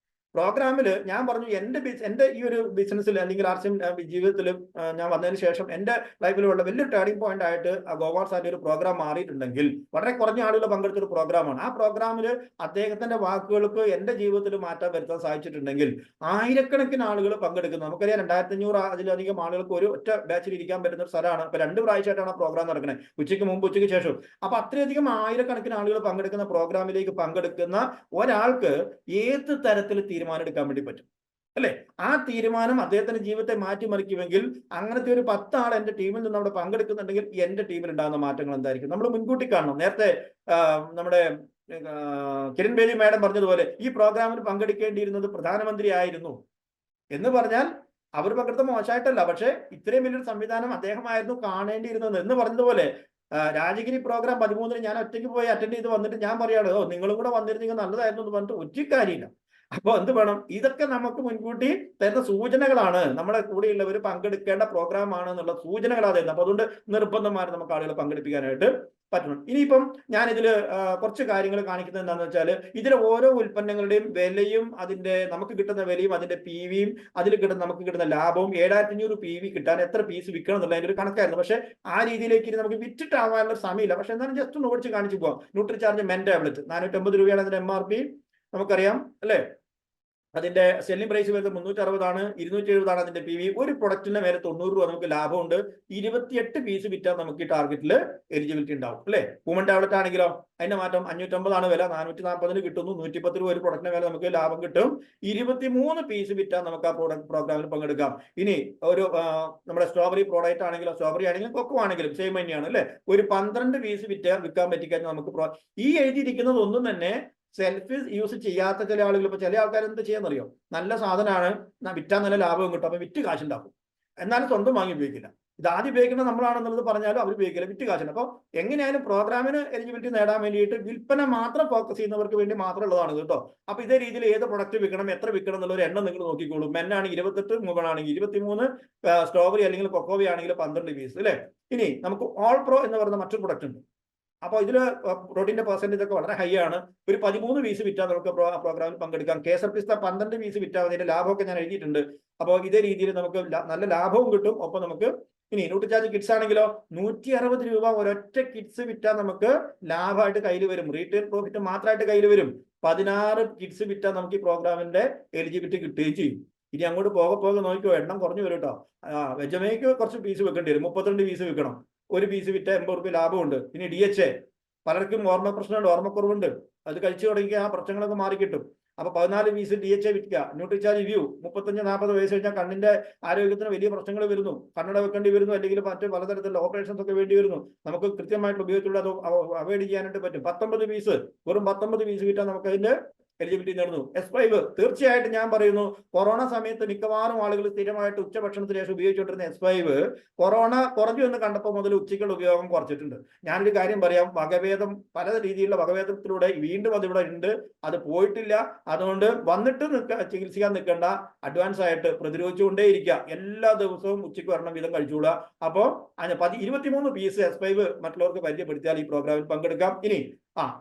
പ്രോഗ്രാമിൽ ഞാൻ പറഞ്ഞു, എൻ്റെ ഈ ഒരു ബിസിനസ്സിൽ അല്ലെങ്കിൽ ആർസിയം ജീവിതത്തിൽ ഞാൻ വന്നതിന് ശേഷം എൻ്റെ ലൈഫിലുള്ള വലിയൊരു ടേണിംഗ് പോയിന്റ് ആയിട്ട് ഗോവാർ സാറിന്റെ ഒരു പ്രോഗ്രാം മാറിയിട്ടുണ്ടെങ്കിൽ, വളരെ കുറഞ്ഞ ആളുകൾ പങ്കെടുത്തൊരു പ്രോഗ്രാമാണ്. ആ പ്രോഗ്രാമിൽ അദ്ദേഹത്തിന്റെ വാക്കുകൾക്ക് എൻ്റെ ജീവിതത്തിൽ മാറ്റം വരുത്താൻ സാധിച്ചിട്ടുണ്ടെങ്കിൽ ആയിരക്കണക്കിന് ആളുകൾ പങ്കെടുക്കുന്നു. നമുക്കറിയാം 2500 അതിലധികം ആളുകൾക്ക് ഒരു ഒറ്റ ബാച്ചിൽ ഇരിക്കാൻ പറ്റുന്ന ഒരു സ്ഥലമാണ്. ഇപ്പൊ 2 പ്രാവശ്യമായിട്ടാണ് ആ പ്രോഗ്രാം നടക്കുന്നത്, ഉച്ചയ്ക്ക് മുമ്പ് ഉച്ചയ്ക്ക് ശേഷം. അപ്പൊ അത്രയധികം ആയിരക്കണക്കിന് ആളുകൾ പങ്കെടുക്കുന്ന പ്രോഗ്രാമിലേക്ക് പങ്കെടുക്കുന്ന ഒരാൾക്ക് ഏത് തരത്തിൽ തീരുമാനം എടുക്കാൻ വേണ്ടി പറ്റും, അല്ലെ? ആ തീരുമാനം അദ്ദേഹത്തിന്റെ ജീവിതത്തെ മാറ്റിമറിക്കുമെങ്കിൽ അങ്ങനത്തെ ഒരു 10 ആൾ എന്റെ ടീമിൽ നിന്ന് അവിടെ പങ്കെടുക്കുന്നുണ്ടെങ്കിൽ എന്റെ ടീമിൽ ഉണ്ടാകുന്ന മാറ്റങ്ങൾ എന്തായിരിക്കും നമ്മൾ മുൻകൂട്ടി കാണണം. നേരത്തെ നമ്മുടെ കിരൺ ബേദി മാഡം പറഞ്ഞതുപോലെ ഈ പ്രോഗ്രാമിൽ പങ്കെടുക്കേണ്ടിയിരുന്നത് പ്രധാനമന്ത്രി ആയിരുന്നു എന്ന് പറഞ്ഞാൽ അവർ പങ്കെടുത്ത മോശമായിട്ടല്ല, പക്ഷെ ഇത്രയും വലിയൊരു സംവിധാനം അദ്ദേഹമായിരുന്നു കാണേണ്ടിയിരുന്നത് എന്ന് പറഞ്ഞതുപോലെ രാജഗിരി പ്രോഗ്രാം 13 ഞാൻ ഒറ്റയ്ക്ക് പോയി അറ്റൻഡ് ചെയ്ത് വന്നിട്ട് ഞാൻ പറയാണ്, നിങ്ങളും കൂടെ വന്നിരുന്നെങ്കിൽ നല്ലതായിരുന്നു എന്ന് പറഞ്ഞിട്ട് ഒരു കാര്യമില്ല. അപ്പൊ എന്ത് വേണം, ഇതൊക്കെ നമുക്ക് മുൻകൂട്ടി തരുന്ന സൂചനകളാണ്. നമ്മളെ കൂടെയുള്ളവർ പങ്കെടുക്കേണ്ട പ്രോഗ്രാം ആണ് എന്നുള്ള സൂചനകളാണ് തരുന്നത്. അപ്പൊ അതുകൊണ്ട് നിർബന്ധമായി നമുക്ക് ആളുകളെ പങ്കെടുപ്പിക്കാനായിട്ട് പറ്റണം. ഇനിയിപ്പം ഞാൻ ഇതിൽ കുറച്ച് കാര്യങ്ങൾ കാണിക്കുന്നത് എന്താണെന്ന് വെച്ചാൽ, ഇതിലെ ഓരോ ഉൽപ്പന്നങ്ങളുടെയും വിലയും നമുക്ക് കിട്ടുന്ന വിലയും അതിന്റെ PVയും നമുക്ക് കിട്ടുന്ന ലാഭവും 7500 PV കിട്ടാൻ എത്ര പീസ് വിൽക്കണം എന്നുള്ള അതിന്റെ ഒരു കണക്കായിരുന്നു. പക്ഷെ ആ രീതിയിലേക്ക് നമുക്ക് വിറ്റിട്ടാവാനുള്ള സമയമില്ല. പക്ഷെ എന്നാലും ജസ്റ്റ് ഒന്ന് ഓടിച്ച് കാണിച്ചു പോവാം. ന്യൂട്രിചാർജ് മെൻ ടാബ്ലറ്റ് 450 രൂപയാണ് അതിന്റെ MRP, നമുക്കറിയാം അല്ലെ? അതിന്റെ സെല്ലിംഗ് പ്രൈസ് വരുന്നത് 360 ആണ്, 270 ആണ് അതിന്റെ PV. ഒരു പ്രൊഡക്റ്റിന്റെ മേലെ 90 രൂപ നമുക്ക് ലാഭമുണ്ട്. 28 പീസ് വിറ്റാൽ നമുക്ക് ഈ ടാർഗറ്റിൽ എലിജിബിലിറ്റി ഉണ്ടാവും, അല്ലെ? വുമൺ ടാബ്ലറ്റ് ആണെങ്കിലോ അതിന്റെ മാറ്റം 550 ആണ് വില, 440 കിട്ടുന്നു. 110 രൂപ ഒരു പ്രൊഡക്റ്റിന്റെ മേലെ നമുക്ക് ലാഭം കിട്ടും. 23 പീസ് വിറ്റാൽ നമുക്ക് ആ പ്രോഗ്രാമിൽ പങ്കെടുക്കാം. ഇനി ഒരു നമ്മുടെ സ്ട്രോബെറി പ്രോഡക്റ്റ് ആണെങ്കിലോ, സ്ട്രോബെറി ആണെങ്കിലും കൊക്കോ ആണെങ്കിലും സെയിം തന്നെയാണ്, അല്ലെ? ഒരു 12 പീസ് വിൽക്കാൻ പറ്റിക്കഴിഞ്ഞാൽ നമുക്ക് ഈ എഴുതിയിരിക്കുന്നത് ഒന്നും തന്നെ സെൽഫ് യൂസ് ചെയ്യാത്ത ചില ആളുകൾ. ഇപ്പൊ ചില ആൾക്കാർ എന്ത് ചെയ്യാന്നറിയോ, നല്ല സാധനമാണ്, വിറ്റാൻ നല്ല ലാഭവും കിട്ടും, അപ്പൊ വിറ്റ് കാശുണ്ടാക്കും, എന്നാലും സ്വന്തം വാങ്ങി ഉപയോഗിക്കില്ല. ഇത് ആദ്യം ഉപയോഗിക്കുന്നത് നമ്മളാണെന്നുള്ളത് പറഞ്ഞാലും അവർ ഉപയോഗിക്കില്ല, വിറ്റ് കാശുണ്ട്. അപ്പോൾ എങ്ങനെയായാലും പ്രോഗ്രാമിന് എലിജിബിലിറ്റി നേടാൻ വേണ്ടിയിട്ട് വിൽപ്പന മാത്രം ഫോക്കസ് ചെയ്യുന്നവർക്ക് വേണ്ടി മാത്രമുള്ളതാണ് കേട്ടോ. അപ്പൊ ഇതേ രീതിയിൽ ഏത് പ്രൊഡക്റ്റ് വിൽക്കണം, എത്ര വിൽക്കണം എന്നുള്ള ഒരു എണ്ണം നിങ്ങൾ നോക്കിക്കോളൂ. മെന്നാണെങ്കിൽ 28, വുമണാണെങ്കിൽ 23, സ്ട്രോബെറി അല്ലെങ്കിൽ കൊക്കോവി ആണെങ്കിൽ 12 പീസ്, അല്ലെ? ഇനി നമുക്ക് ഓൾ പ്രോ എന്ന് പറയുന്ന മറ്റൊരു പ്രൊഡക്റ്റ് ഉണ്ട്. അപ്പോൾ ഇതിൽ പ്രോട്ടീന്റെ പെർസെന്റേജ് ഒക്കെ വളരെ ഹൈ ആണ്. ഒരു 13 പീസ് വിറ്റാൽ നമുക്ക് പ്രോഗ്രാമിൽ പങ്കെടുക്കാം. കേസർ പിസ്ത 12 പീസ് വിറ്റാൽ അതിന്റെ ലാഭമൊക്കെ ഞാൻ എഴുതിയിട്ടുണ്ട്. അപ്പോൾ ഇതേ രീതിയിൽ നമുക്ക് നല്ല ലാഭവും കിട്ടും. ഒപ്പം നമുക്ക് ഇനി ന്യൂട്രിചാർജ് കിറ്റ്സ് ആണെങ്കിലോ 160 രൂപ ഒരൊറ്റ കിറ്റ്സ് വിറ്റാൽ നമുക്ക് ലാഭമായിട്ട് കയ്യിൽ വരും. റീറ്റെയിൽ പ്രോഫിറ്റ് മാത്രമായിട്ട് കയ്യിൽ വരും. 16 കിറ്റ്സ് വിറ്റാൽ നമുക്ക് ഈ പ്രോഗ്രാമിന്റെ എലിജിബിലിറ്റി കിട്ടുകയും ചെയ്യും. ഇനി അങ്ങോട്ട് പോകെ നോക്കിയോ, എണ്ണം കുറഞ്ഞു വരും കേട്ടോ. വെജമേക്ക് കുറച്ച് പീസ് വെക്കേണ്ടി വരും. 32 പീസ് വെക്കണം. ഒരു പീസ് വിറ്റ 80 രൂപ ലാഭമുണ്ട്. ഇനി DHA, പലർക്കും ഓർമ്മ പ്രശ്നമുണ്ട്, ഓർമ്മക്കുറവുണ്ട്. അത് കഴിച്ചു തുടങ്ങിയ ആ പ്രശ്നങ്ങളൊക്കെ മാറിക്കിട്ടും. അപ്പൊ 14 പീസ് DHA വിൽക്കുക. ന്യൂട്രിചാർജ് വ്യൂ 35-40 വയസ്സ് കഴിഞ്ഞാൽ കണ്ണിന്റെ ആരോഗ്യത്തിന് വലിയ പ്രശ്നങ്ങൾ വരുന്നു, കണ്ണട വെക്കേണ്ടി വരുന്നു, അല്ലെങ്കിൽ മറ്റ് പലതരത്തിലുള്ള ഓപ്പറേഷൻസ് ഒക്കെ വേണ്ടി വരുന്നു. നമുക്ക് കൃത്യമായിട്ട് ഉപയോഗത്തിലുള്ള അത് അവോയ്ഡ് ചെയ്യാനായിട്ട് പറ്റും. 19 പീസ്, വെറും 19 പീസ് വിറ്റാൽ നമുക്ക് അതിന്റെ എലിജിബിലിറ്റി നേടുന്നു. S5 തീർച്ചയായിട്ടും ഞാൻ പറയുന്നു, കൊറോണ സമയത്ത് മിക്കവാറും ആളുകൾ സ്ഥിരമായിട്ട് ഉച്ചഭക്ഷണത്തിന് ശേഷം ഉപയോഗിച്ചുകൊണ്ടിരുന്ന S5 കൊറോണ കുറഞ്ഞു എന്ന് കണ്ടപ്പോൾ മുതൽ ഉച്ചയ്ക്കുള്ള ഉപയോഗം കുറച്ചിട്ടുണ്ട്. ഞാനൊരു കാര്യം പറയാം, വകഭേദം പല രീതിയിലുള്ള വകഭേദത്തിലൂടെ വീണ്ടും അതിവിടെ ഉണ്ട്, അത് പോയിട്ടില്ല. അതുകൊണ്ട് വന്നിട്ട് ചികിത്സിക്കാൻ നിൽക്കേണ്ട, അഡ്വാൻസ് ആയിട്ട് പ്രതിരോധിച്ചുകൊണ്ടേയിരിക്കുക. എല്ലാ ദിവസവും ഉച്ചയ്ക്ക് വരണം വിധം കഴിച്ചുകൂടാ. അപ്പോൾ 23 പീസ് S5 മറ്റുള്ളവർക്ക് പരിചയപ്പെടുത്തിയാൽ ഈ പ്രോഗ്രാമിൽ പങ്കെടുക്കാം. ഇനി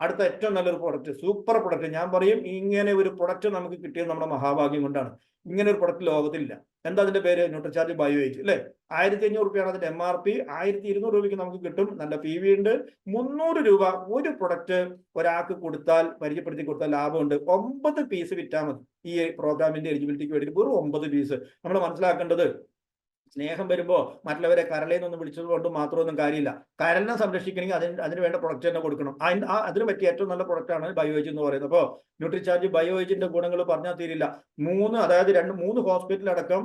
അടുത്ത ഏറ്റവും നല്ലൊരു പ്രൊഡക്റ്റ്, സൂപ്പർ പ്രൊഡക്റ്റ്. ഞാൻ പറയും, ഇങ്ങനെ ഒരു പ്രൊഡക്റ്റ് നമുക്ക് കിട്ടിയത് നമ്മുടെ മഹാഭാഗ്യം കൊണ്ടാണ്. ഇങ്ങനെ ഒരു പ്രൊഡക്റ്റ് ലോകത്തിലില്ല. എന്താ അതിന്റെ പേര്? ന്യൂട്രിചാർജ് ബയോയേജ് അല്ലേ. 1500 രൂപയാണ് അതിന്റെ MRP. 1200 രൂപയ്ക്ക് നമുക്ക് കിട്ടും. നല്ല PV ഉണ്ട്. 300 രൂപ ഒരു പ്രൊഡക്റ്റ് ഒരാൾക്ക് കൊടുത്താൽ, പരിചയപ്പെടുത്തി കൊടുത്താൽ ലാഭമുണ്ട്. 9 പീസ് വിറ്റാൽ മതി. ഈ പ്രോഗ്രാമിന്റെ എലിജിബിലിറ്റിക്ക് വേണ്ടി വെറും 9 പീസ്. നമ്മൾ മനസ്സിലാക്കേണ്ടത്, സ്നേഹം വരുമ്പോൾ മറ്റുള്ളവരെ കരളേന്നൊന്നും വിളിച്ചത് കൊണ്ട് മാത്രമൊന്നും കാര്യമില്ല. കരളിനെ സംരക്ഷിക്കണമെങ്കിൽ അതിന് വേണ്ട പ്രൊഡക്റ്റ് തന്നെ കൊടുക്കണം. അതിന് പറ്റിയ ഏറ്റവും നല്ല പ്രൊഡക്റ്റാണ് ബയോയേജ് എന്ന് പറയുന്നത്. അപ്പോൾ ന്യൂട്രിചാർജ് ബയോയേജിന്റെ ഗുണങ്ങൾ പറഞ്ഞാൽ തീരില്ല. 3 ഹോസ്പിറ്റലടക്കം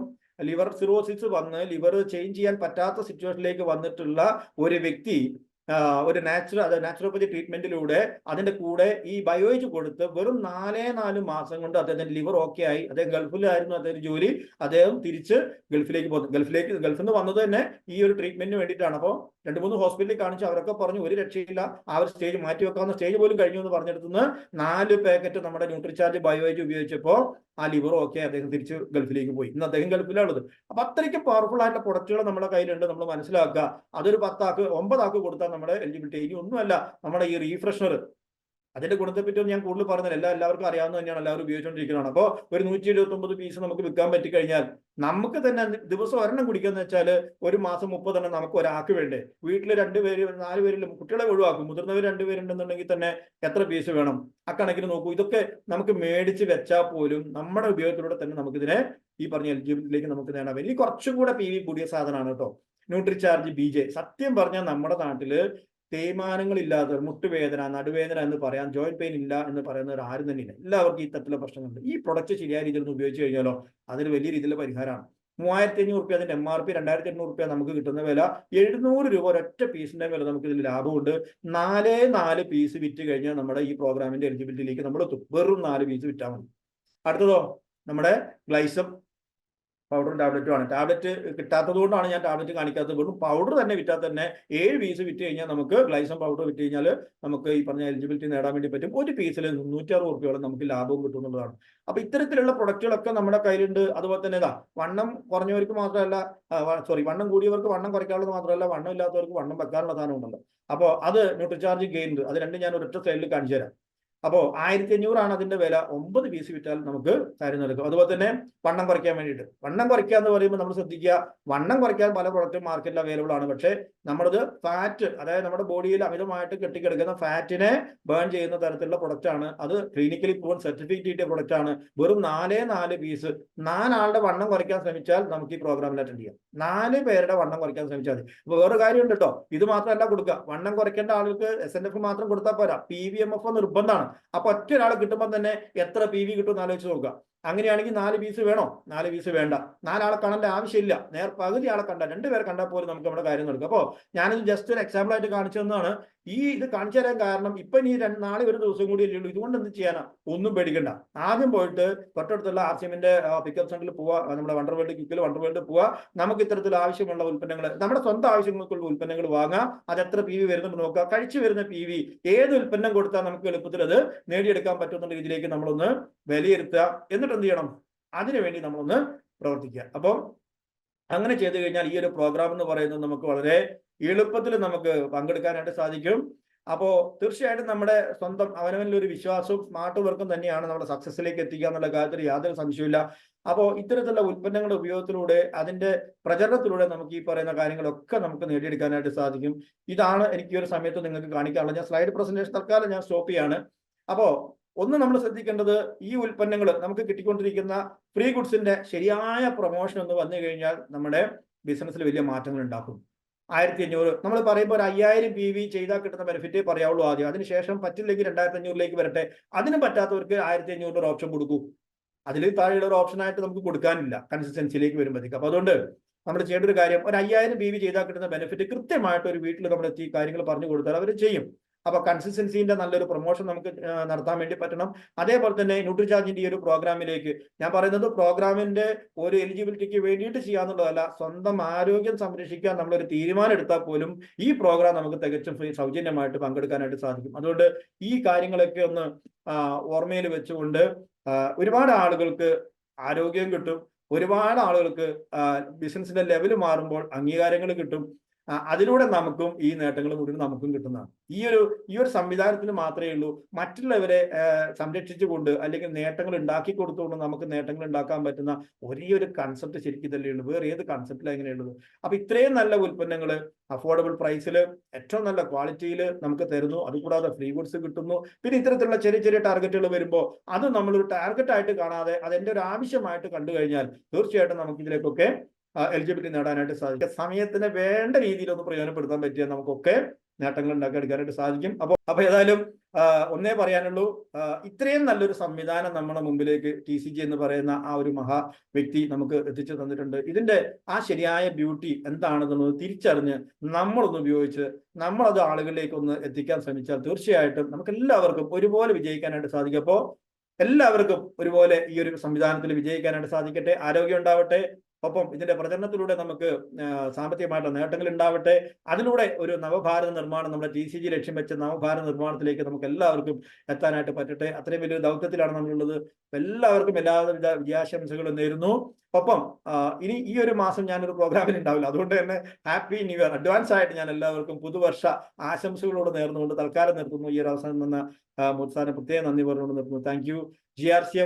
ലിവർ സിറോസിസ് വന്ന് ലിവർ ചേഞ്ച് ചെയ്യാൻ പറ്റാത്ത സിറ്റുവേഷനിലേക്ക് വന്നിട്ടുള്ള ഒരു വ്യക്തി ഒരു നാച്ചുറോപ്പതി ട്രീറ്റ്മെന്റിലൂടെ അതിന്റെ കൂടെ ഈ ബയോയേജ് കൊടുത്ത് വെറും 4 മാസം കൊണ്ട് അദ്ദേഹത്തിന്റെ ലിവർ ഓക്കെ ആയി. അദ്ദേഹം ഗൾഫിലായിരുന്നു അദ്ദേഹത്തിന്റെ ജോലി. അദ്ദേഹം തിരിച്ച് ഗൾഫിലേക്ക് പോകുന്നു. ഗൾഫിൽ നിന്ന് വന്നത് തന്നെ ഈ ഒരു ട്രീറ്റ്മെന്റിന് വേണ്ടിയിട്ടാണ്. അപ്പോൾ 2-3 ഹോസ്പിറ്റലിൽ കാണിച്ചു. അവരൊക്കെ പറഞ്ഞു ഒരു രക്ഷയില്ല, ആ ഒരു സ്റ്റേജ് മാറ്റി വെക്കാവുന്ന സ്റ്റേജ് പോലും കഴിഞ്ഞു എന്ന് പറഞ്ഞെടുത്തുനിന്ന് 4 പാക്കറ്റ് നമ്മുടെ ന്യൂട്രിചാർജ് ബയോയേജ് ഉപയോഗിച്ചപ്പോൾ ആ ലിവർ ഓക്കെ, അദ്ദേഹം തിരിച്ച് ഗൾഫിലേക്ക് പോയി. ഇന്ന് അദ്ദേഹം ഗൾഫിലാണുള്ളത്. അപ്പൊ അത്രയ്ക്ക് പവർഫുൾ ആയിട്ടുള്ള പ്രൊഡക്റ്റുകൾ നമ്മുടെ കയ്യിലുണ്ട്. നമ്മൾ മനസ്സിലാക്കുക. അതൊരു 9 ആൾക്ക് കൊടുത്താൽ നമ്മുടെ എലിജിബിലിറ്റി. ഇനി ഒന്നുമല്ല, നമ്മുടെ ഈ റീഫ്രഷണർ, അതിന്റെ ഗുണത്തെ പറ്റി ഞാൻ കൂടുതൽ പറഞ്ഞില്ല. എല്ലാവർക്കും അറിയാവുന്ന തന്നെയാണ്, എല്ലാവരും ഉപയോഗിച്ചുകൊണ്ടിരിക്കുന്നതാണ്. അപ്പോൾ ഒരു 179 പീസ് നമുക്ക് വിൽക്കാൻ പറ്റിക്കഴിഞ്ഞാൽ നമുക്ക് തന്നെ ദിവസം ഒരെണ്ണം കുടിക്കാന്ന് വെച്ചാൽ ഒരു മാസം 30 എണ്ണം നമുക്ക് ഒരാൾക്ക് വേണ്ടേ. വീട്ടിൽ 2 പേര് 4 പേരിൽ കുട്ടികളെ ഒഴിവാക്കും, മുതിർന്നവർ 2 പേരുണ്ടെന്നുണ്ടെങ്കിൽ തന്നെ എത്ര പീസ് വേണം? അക്കണക്കിന് നോക്കൂ. ഇതൊക്കെ നമുക്ക് മേടിച്ച് വെച്ചാൽ പോലും നമ്മുടെ ഉപയോഗത്തിലൂടെ തന്നെ നമുക്കിതിനെ ഈ പറഞ്ഞ എലിജിബിലിറ്റിയിലേക്ക് നമുക്ക് നേടാൻ. ഇനി കുറച്ചും കൂടെ PV കൂടിയ സാധനമാണ് കേട്ടോ ന്യൂട്രിചാർജ് BJ. സത്യം പറഞ്ഞാൽ നമ്മുടെ നാട്ടില് തേയ്മാനങ്ങളില്ലാതെ, മുട്ടുവേദന, നടുവേദന എന്ന് പറയാൻ, ജോയിന്റ് പെയിൻ ഇല്ല എന്ന് പറയുന്നവർ ആരും തന്നെ ഇല്ല. എല്ലാവർക്കും ഈ തരത്തിലുള്ള പ്രശ്നങ്ങളുണ്ട്. ഈ പ്രൊഡക്റ്റ് ശരിയായ രീതിയിൽ ഒന്ന് ഉപയോഗിച്ച് കഴിഞ്ഞാലോ അതിന് വലിയ രീതിയിലുള്ള പരിഹാരമാണ്. 3500 രൂപ അതിന്റെ MRP, 2800 രൂപ നമുക്ക് കിട്ടുന്ന വില. 700 രൂപ ഒരൊറ്റ പീസിന്റെ വില നമുക്ക് ഇതിൽ ലാഭമുണ്ട്. 4 പീസ് വിറ്റ് കഴിഞ്ഞാൽ നമ്മുടെ ഈ പ്രോഗ്രാമിന്റെ എലിജിബിലിറ്റിയിലേക്ക് നമ്മൾ എത്തും. വെറും 4 പീസ് വിറ്റാൽ മതി. അടുത്തതോ നമ്മുടെ ഗ്ലൈസം പൗഡറും ടാബ്ലറ്റും ആണ്. ടാബ്ലറ്റ് കിട്ടാത്തത് കൊണ്ടാണ് ഞാൻ ടാബ്ലറ്റ് കാണിക്കാത്തത്. വെറും പൗഡർ തന്നെ വിറ്റാൽ തന്നെ 7 പീസ് വിറ്റ് കഴിഞ്ഞാൽ നമുക്ക് ഗ്ലൈസം പൗഡർ വിറ്റ് കഴിഞ്ഞാൽ നമുക്ക് ഈ പറഞ്ഞ എലിജിബിലിറ്റി നേടാൻ വേണ്ടി പറ്റും. ഒരു പീസിൽ 360 രൂപയോളം നമുക്ക് ലാഭവും കിട്ടും എന്നുള്ളതാണ്. അപ്പൊ ഇത്തരത്തിലുള്ള പ്രൊഡക്റ്റുകളൊക്കെ നമ്മുടെ കയ്യിലുണ്ട്. അതുപോലെ തന്നെ വണ്ണം കുറഞ്ഞവർക്ക് മാത്രമല്ല, വണ്ണം കൂടിയവർക്ക് വണ്ണം കുറയ്ക്കാനുള്ളത് മാത്രമല്ല, വണ്ണം ഇല്ലാത്തവർക്ക് വണ്ണം വെക്കാനുള്ള സാധനം ഉണ്ടല്ലോ. അപ്പോൾ അത് ന്യൂട്രിചാർജ് ഗെയിൻ, അത് രണ്ടും ഞാൻ ഒരൊറ്റ സൈഡിൽ കാണിച്ചു തരാം. അപ്പോൾ 1500 ആണ് അതിന്റെ വില. 9 പീസ് വിറ്റാൽ നമുക്ക് കാര്യം നടക്കും. അതുപോലെ തന്നെ വണ്ണം കുറയ്ക്കാൻ വേണ്ടിയിട്ട്, വണ്ണം കുറയ്ക്കുക എന്ന് പറയുമ്പോൾ നമ്മൾ ശ്രദ്ധിക്കുക, വണ്ണം കുറയ്ക്കാൻ പല പ്രൊഡക്റ്റും മാർക്കറ്റിൽ അവൈലബിൾ ആണ്. പക്ഷേ നമ്മളത് ഫാറ്റ്, അതായത് നമ്മുടെ ബോഡിയിൽ അമിതമായിട്ട് കെട്ടിക്കിടക്കുന്ന ഫാറ്റിനെ ബേൺ ചെയ്യുന്ന തരത്തിലുള്ള പ്രൊഡക്റ്റ് ആണ്. അത് ക്ലിനിക്കലി പ്രൂവൺ സർട്ടിഫിക്കറ്റ് കിട്ടിയ പ്രൊഡക്റ്റ് ആണ്. വെറും 4 പീസ്. 4 ആളുടെ വണ്ണം കുറയ്ക്കാൻ ശ്രമിച്ചാൽ നമുക്ക് ഈ പ്രോഗ്രാമിൽ അറ്റൻഡ് ചെയ്യാം. 4 പേരുടെ വണ്ണം കുറയ്ക്കാൻ ശ്രമിച്ചാൽ മതി. അപ്പോൾ വേറെ കാര്യമുണ്ട് കേട്ടോ, ഇത് മാത്രമല്ല കൊടുക്കുക. വണ്ണം കുറയ്ക്കേണ്ട ആൾക്ക് SNF മാത്രം കൊടുത്താൽ പോരാ, PVMF നിർബന്ധമാണ്. അപ്പൊ ഒറ്റ ഒരാൾ കിട്ടുമ്പോൾ തന്നെ എത്ര PV കിട്ടും ആലോചിച്ച് നോക്കുക. അങ്ങനെയാണെങ്കിൽ 4 പീസ് വേണോ? 4 പീസ് വേണ്ട. 4 ആളെ കാണേണ്ട ആവശ്യമില്ല. പകുതി ആളെ കണ്ടാൽ, 2 പേരെ കണ്ടാൽ പോലും നമുക്ക് നമ്മുടെ കാര്യം നടക്കും. അപ്പോൾ ഞാനിത് ജസ്റ്റ് ഒരു എക്സാമ്പിൾ ആയിട്ട് കാണിച്ചു തന്നതാണ്. ഇത് കാണിച്ചു തരാൻ കാരണം ഇപ്പൊ നീ നാളെ ഒരു ദിവസം കൂടി അല്ലേ ഉള്ളൂ. ഇതുകൊണ്ട് എന്ത് ചെയ്യാനാ? ഒന്നും പേടിക്കണ്ട. ആദ്യം പോയിട്ട് തൊട്ടടുത്തുള്ള RCMന്റെ പിക്കപ്പ് സെന്ററിൽ പോവാ, നമ്മുടെ വണ്ടർ വേൾഡ് പോവാ. നമുക്ക് ഇത്തരത്തിൽ ആവശ്യമുള്ള ഉൽപ്പന്നങ്ങൾ, നമ്മുടെ സ്വന്തം ആവശ്യങ്ങൾക്കുള്ള ഉൽപ്പന്നങ്ങൾ വാങ്ങാം. അത് എത്ര PV വരുന്നുണ്ട് നോക്കുക. കഴിച്ചു വരുന്ന PV ഏത് ഉൽപ്പന്നം കൊടുത്താൽ നമുക്ക് എളുപ്പത്തിൽ അത് നേടിയെടുക്കാൻ പറ്റുന്ന രീതിയിലേക്ക് നമ്മളൊന്ന് വിലയിരുത്തുക. എന്നിട്ട് എന്ത് ചെയ്യണം? അതിനുവേണ്ടി നമ്മളൊന്ന് പ്രവർത്തിക്കുക. അപ്പം അങ്ങനെ ചെയ്തു കഴിഞ്ഞാൽ ഈ ഒരു പ്രോഗ്രാം എന്ന് പറയുന്നത് നമുക്ക് വളരെ എളുപ്പത്തിൽ നമുക്ക് പങ്കെടുക്കാനായിട്ട് സാധിക്കും. അപ്പോൾ തീർച്ചയായിട്ടും നമ്മുടെ സ്വന്തം അവനവനിൽ ഒരു വിശ്വാസവും സ്മാർട്ട് വർക്കും തന്നെയാണ് നമ്മുടെ സക്സസിലേക്ക് എത്തിക്കുക എന്നുള്ള കാര്യത്തിൽ യാതൊരു സംശയമില്ല. അപ്പോൾ ഇത്തരത്തിലുള്ള ഉൽപ്പന്നങ്ങളുടെ ഉപയോഗത്തിലൂടെ, അതിന്റെ പ്രചരണത്തിലൂടെ നമുക്ക് ഈ പറയുന്ന കാര്യങ്ങളൊക്കെ നമുക്ക് നേടിയെടുക്കാനായിട്ട് സാധിക്കും. ഇതാണ് എനിക്ക് ഈ ഒരു സമയത്ത് നിങ്ങൾക്ക് കാണിക്കാനുള്ളത്. ഞാൻ സ്ലൈഡ് പ്രസന്റേഷൻ തൽക്കാലം ഞാൻ സ്റ്റോപ്പ് ചെയ്യാണ്. അപ്പോൾ ഒന്ന് നമ്മൾ ശ്രദ്ധിക്കേണ്ടത്, ഈ ഉൽപ്പന്നങ്ങൾ നമുക്ക് കിട്ടിക്കൊണ്ടിരിക്കുന്ന ഫ്രീ ഗുഡ്സിന്റെ ശരിയായ പ്രൊമോഷൻ ഒന്ന് വന്നു കഴിഞ്ഞാൽ നമ്മുടെ ബിസിനസ്സിൽ വലിയ മാറ്റങ്ങൾ ഉണ്ടാക്കും. 1500 നമ്മൾ പറയുമ്പോൾ ഒരു 5000 PV ചെയ്താൽ കിട്ടുന്ന ബെനിഫിറ്റേ പറയാവുള്ളൂ ആദ്യം. അതിനുശേഷം പറ്റില്ലെങ്കിൽ 2500 വരട്ടെ. അതിന് പറ്റാത്തവർക്ക് 1500 ഓപ്ഷൻ കൊടുക്കൂ. അതിൽ താഴെയുള്ള ഒരു ഓപ്ഷനായിട്ട് നമുക്ക് കൊടുക്കാനില്ല കൺസിസ്റ്റൻസിയിലേക്ക് വരുമ്പോഴത്തേക്ക്. അപ്പൊ അതുകൊണ്ട് നമ്മൾ ചെയ്യേണ്ട ഒരു കാര്യം, ഒരു 5000 PV ചെയ്താൽ കിട്ടുന്ന ബെനിഫിറ്റ് കൃത്യമായിട്ട് ഒരു വീട്ടിൽ നമ്മൾ എത്തി കാര്യങ്ങൾ പറഞ്ഞു കൊടുത്താൽ അവർ ചെയ്യും. അപ്പൊ കൺസിസ്റ്റൻസിന്റെ നല്ലൊരു പ്രൊമോഷൻ നമുക്ക് നടത്താൻ വേണ്ടി പറ്റണം. അതേപോലെ തന്നെ ന്യൂട്രിചാർജിന്റെ ഈ ഒരു പ്രോഗ്രാമിലേക്ക് ഞാൻ പറയുന്നത് പ്രോഗ്രാമിന്റെ ഒരു എലിജിബിലിറ്റിക്ക് വേണ്ടിയിട്ട് ചെയ്യാന്നുള്ളതല്ല, സ്വന്തം ആരോഗ്യം സംരക്ഷിക്കാൻ നമ്മളൊരു തീരുമാനം എടുത്താൽ പോലും ഈ പ്രോഗ്രാം നമുക്ക് തികച്ചും സൗജന്യമായിട്ട് പങ്കെടുക്കാനായിട്ട് സാധിക്കും. അതുകൊണ്ട് ഈ കാര്യങ്ങളൊക്കെ ഒന്ന് ഓർമ്മയിൽ വെച്ചുകൊണ്ട് ഒരുപാട് ആളുകൾക്ക് ആരോഗ്യം കിട്ടും, ഒരുപാട് ആളുകൾക്ക് ബിസിനസിന്റെ ലെവൽ മാറുമ്പോൾ അംഗീകാരങ്ങൾ കിട്ടും. അതിലൂടെ നമുക്കും ഈ നേട്ടങ്ങൾ മുഴുവൻ നമുക്കും കിട്ടുന്നതാണ്. ഈ ഒരു സംവിധാനത്തിന് മാത്രമേ ഉള്ളൂ മറ്റുള്ളവരെ സംരക്ഷിച്ചുകൊണ്ട് അല്ലെങ്കിൽ നേട്ടങ്ങൾ ഉണ്ടാക്കി കൊടുത്തുകൊണ്ട് നമുക്ക് നേട്ടങ്ങൾ ഉണ്ടാക്കാൻ പറ്റുന്ന ഒരേ ഒരു കൺസെപ്റ്റ് ശരിക്കും ഇതല്ലേ ഉള്ളൂ. വേറെ ഏത് കൺസെപ്റ്റിലാണ് എങ്ങനെയുള്ളത്? അപ്പൊ ഇത്രയും നല്ല ഉൽപ്പന്നങ്ങൾ അഫോർഡബിൾ പ്രൈസിൽ ഏറ്റവും നല്ല ക്വാളിറ്റിയിൽ നമുക്ക് തരുന്നു. അതുകൂടാതെ ഫ്രീ ഗുഡ്സ് കിട്ടുന്നു. പിന്നെ ഇത്തരത്തിലുള്ള ചെറിയ ചെറിയ ടാർഗറ്റുകൾ വരുമ്പോൾ അത് നമ്മളൊരു ടാർഗറ്റ് ആയിട്ട് കാണാതെ അതെന്റെ ഒരു ആവശ്യമായിട്ട് കണ്ടു കഴിഞ്ഞാൽ തീർച്ചയായിട്ടും നമുക്ക് ഇതിലേക്കൊക്കെ എലിജിബിലിറ്റി നേടാനായിട്ട് സാധിക്കും. സമയത്തിന് വേണ്ട രീതിയിൽ ഒന്ന് പ്രയോജനപ്പെടുത്താൻ പറ്റിയാൽ നമുക്കൊക്കെ നേട്ടങ്ങൾ ഉണ്ടാക്കിയെടുക്കാനായിട്ട് സാധിക്കും. അപ്പൊ ഏതായാലും ഒന്നേ പറയാനുള്ളൂ, ഇത്രയും നല്ലൊരു സംവിധാനം നമ്മുടെ മുമ്പിലേക്ക് TCG എന്ന് പറയുന്ന ആ ഒരു മഹാ വ്യക്തി നമുക്ക് എത്തിച്ചു തന്നിട്ടുണ്ട്. ഇതിന്റെ ആ ശരിയായ ബ്യൂട്ടി എന്താണെന്നുള്ളത് തിരിച്ചറിഞ്ഞ് നമ്മളൊന്ന് ഉപയോഗിച്ച് നമ്മളത് ആളുകളിലേക്ക് ഒന്ന് എത്തിക്കാൻ ശ്രമിച്ചാൽ തീർച്ചയായിട്ടും നമുക്ക് എല്ലാവർക്കും ഒരുപോലെ വിജയിക്കാനായിട്ട് സാധിക്കും. അപ്പോൾ എല്ലാവർക്കും ഒരുപോലെ ഈ ഒരു സംവിധാനത്തിൽ വിജയിക്കാനായിട്ട് സാധിക്കട്ടെ. ആരോഗ്യം ഉണ്ടാവട്ടെ. ഒപ്പം ഇതിന്റെ പ്രചരണത്തിലൂടെ നമുക്ക് സാമ്പത്തികമായിട്ടുള്ള നേട്ടങ്ങൾ ഉണ്ടാവട്ടെ. അതിലൂടെ ഒരു നവഭാരത നിർമ്മാണം, നമ്മുടെ TCG ലക്ഷ്യം വെച്ച നവഭാരത നിർമ്മാണത്തിലേക്ക് നമുക്ക് എല്ലാവർക്കും എത്താനായിട്ട് പറ്റട്ടെ. അത്രയും വലിയൊരു ദൗത്യത്തിലാണ് നമ്മളുള്ളത്. എല്ലാവർക്കും എല്ലാവിധ വിജയാശംസകളും നേരുന്നു. ഒപ്പം ഇനി ഈ ഒരു മാസം ഞാനൊരു പ്രോഗ്രാമിൽ ഉണ്ടാവില്ല. അതുകൊണ്ട് തന്നെ ഹാപ്പി ന്യൂ ഇയർ അഡ്വാൻസ് ആയിട്ട് ഞാൻ എല്ലാവർക്കും പുതുവർഷ ആശംസകളോട് നേർന്നുകൊണ്ട് തൽക്കാലം നിർത്തുന്നു. ഈ ഒരു അവസരം നിന്ന മുത്സാനെ പ്രത്യേകം നന്ദി പറഞ്ഞുകൊണ്ട് നിർത്തുന്നു. Thank you. GRCM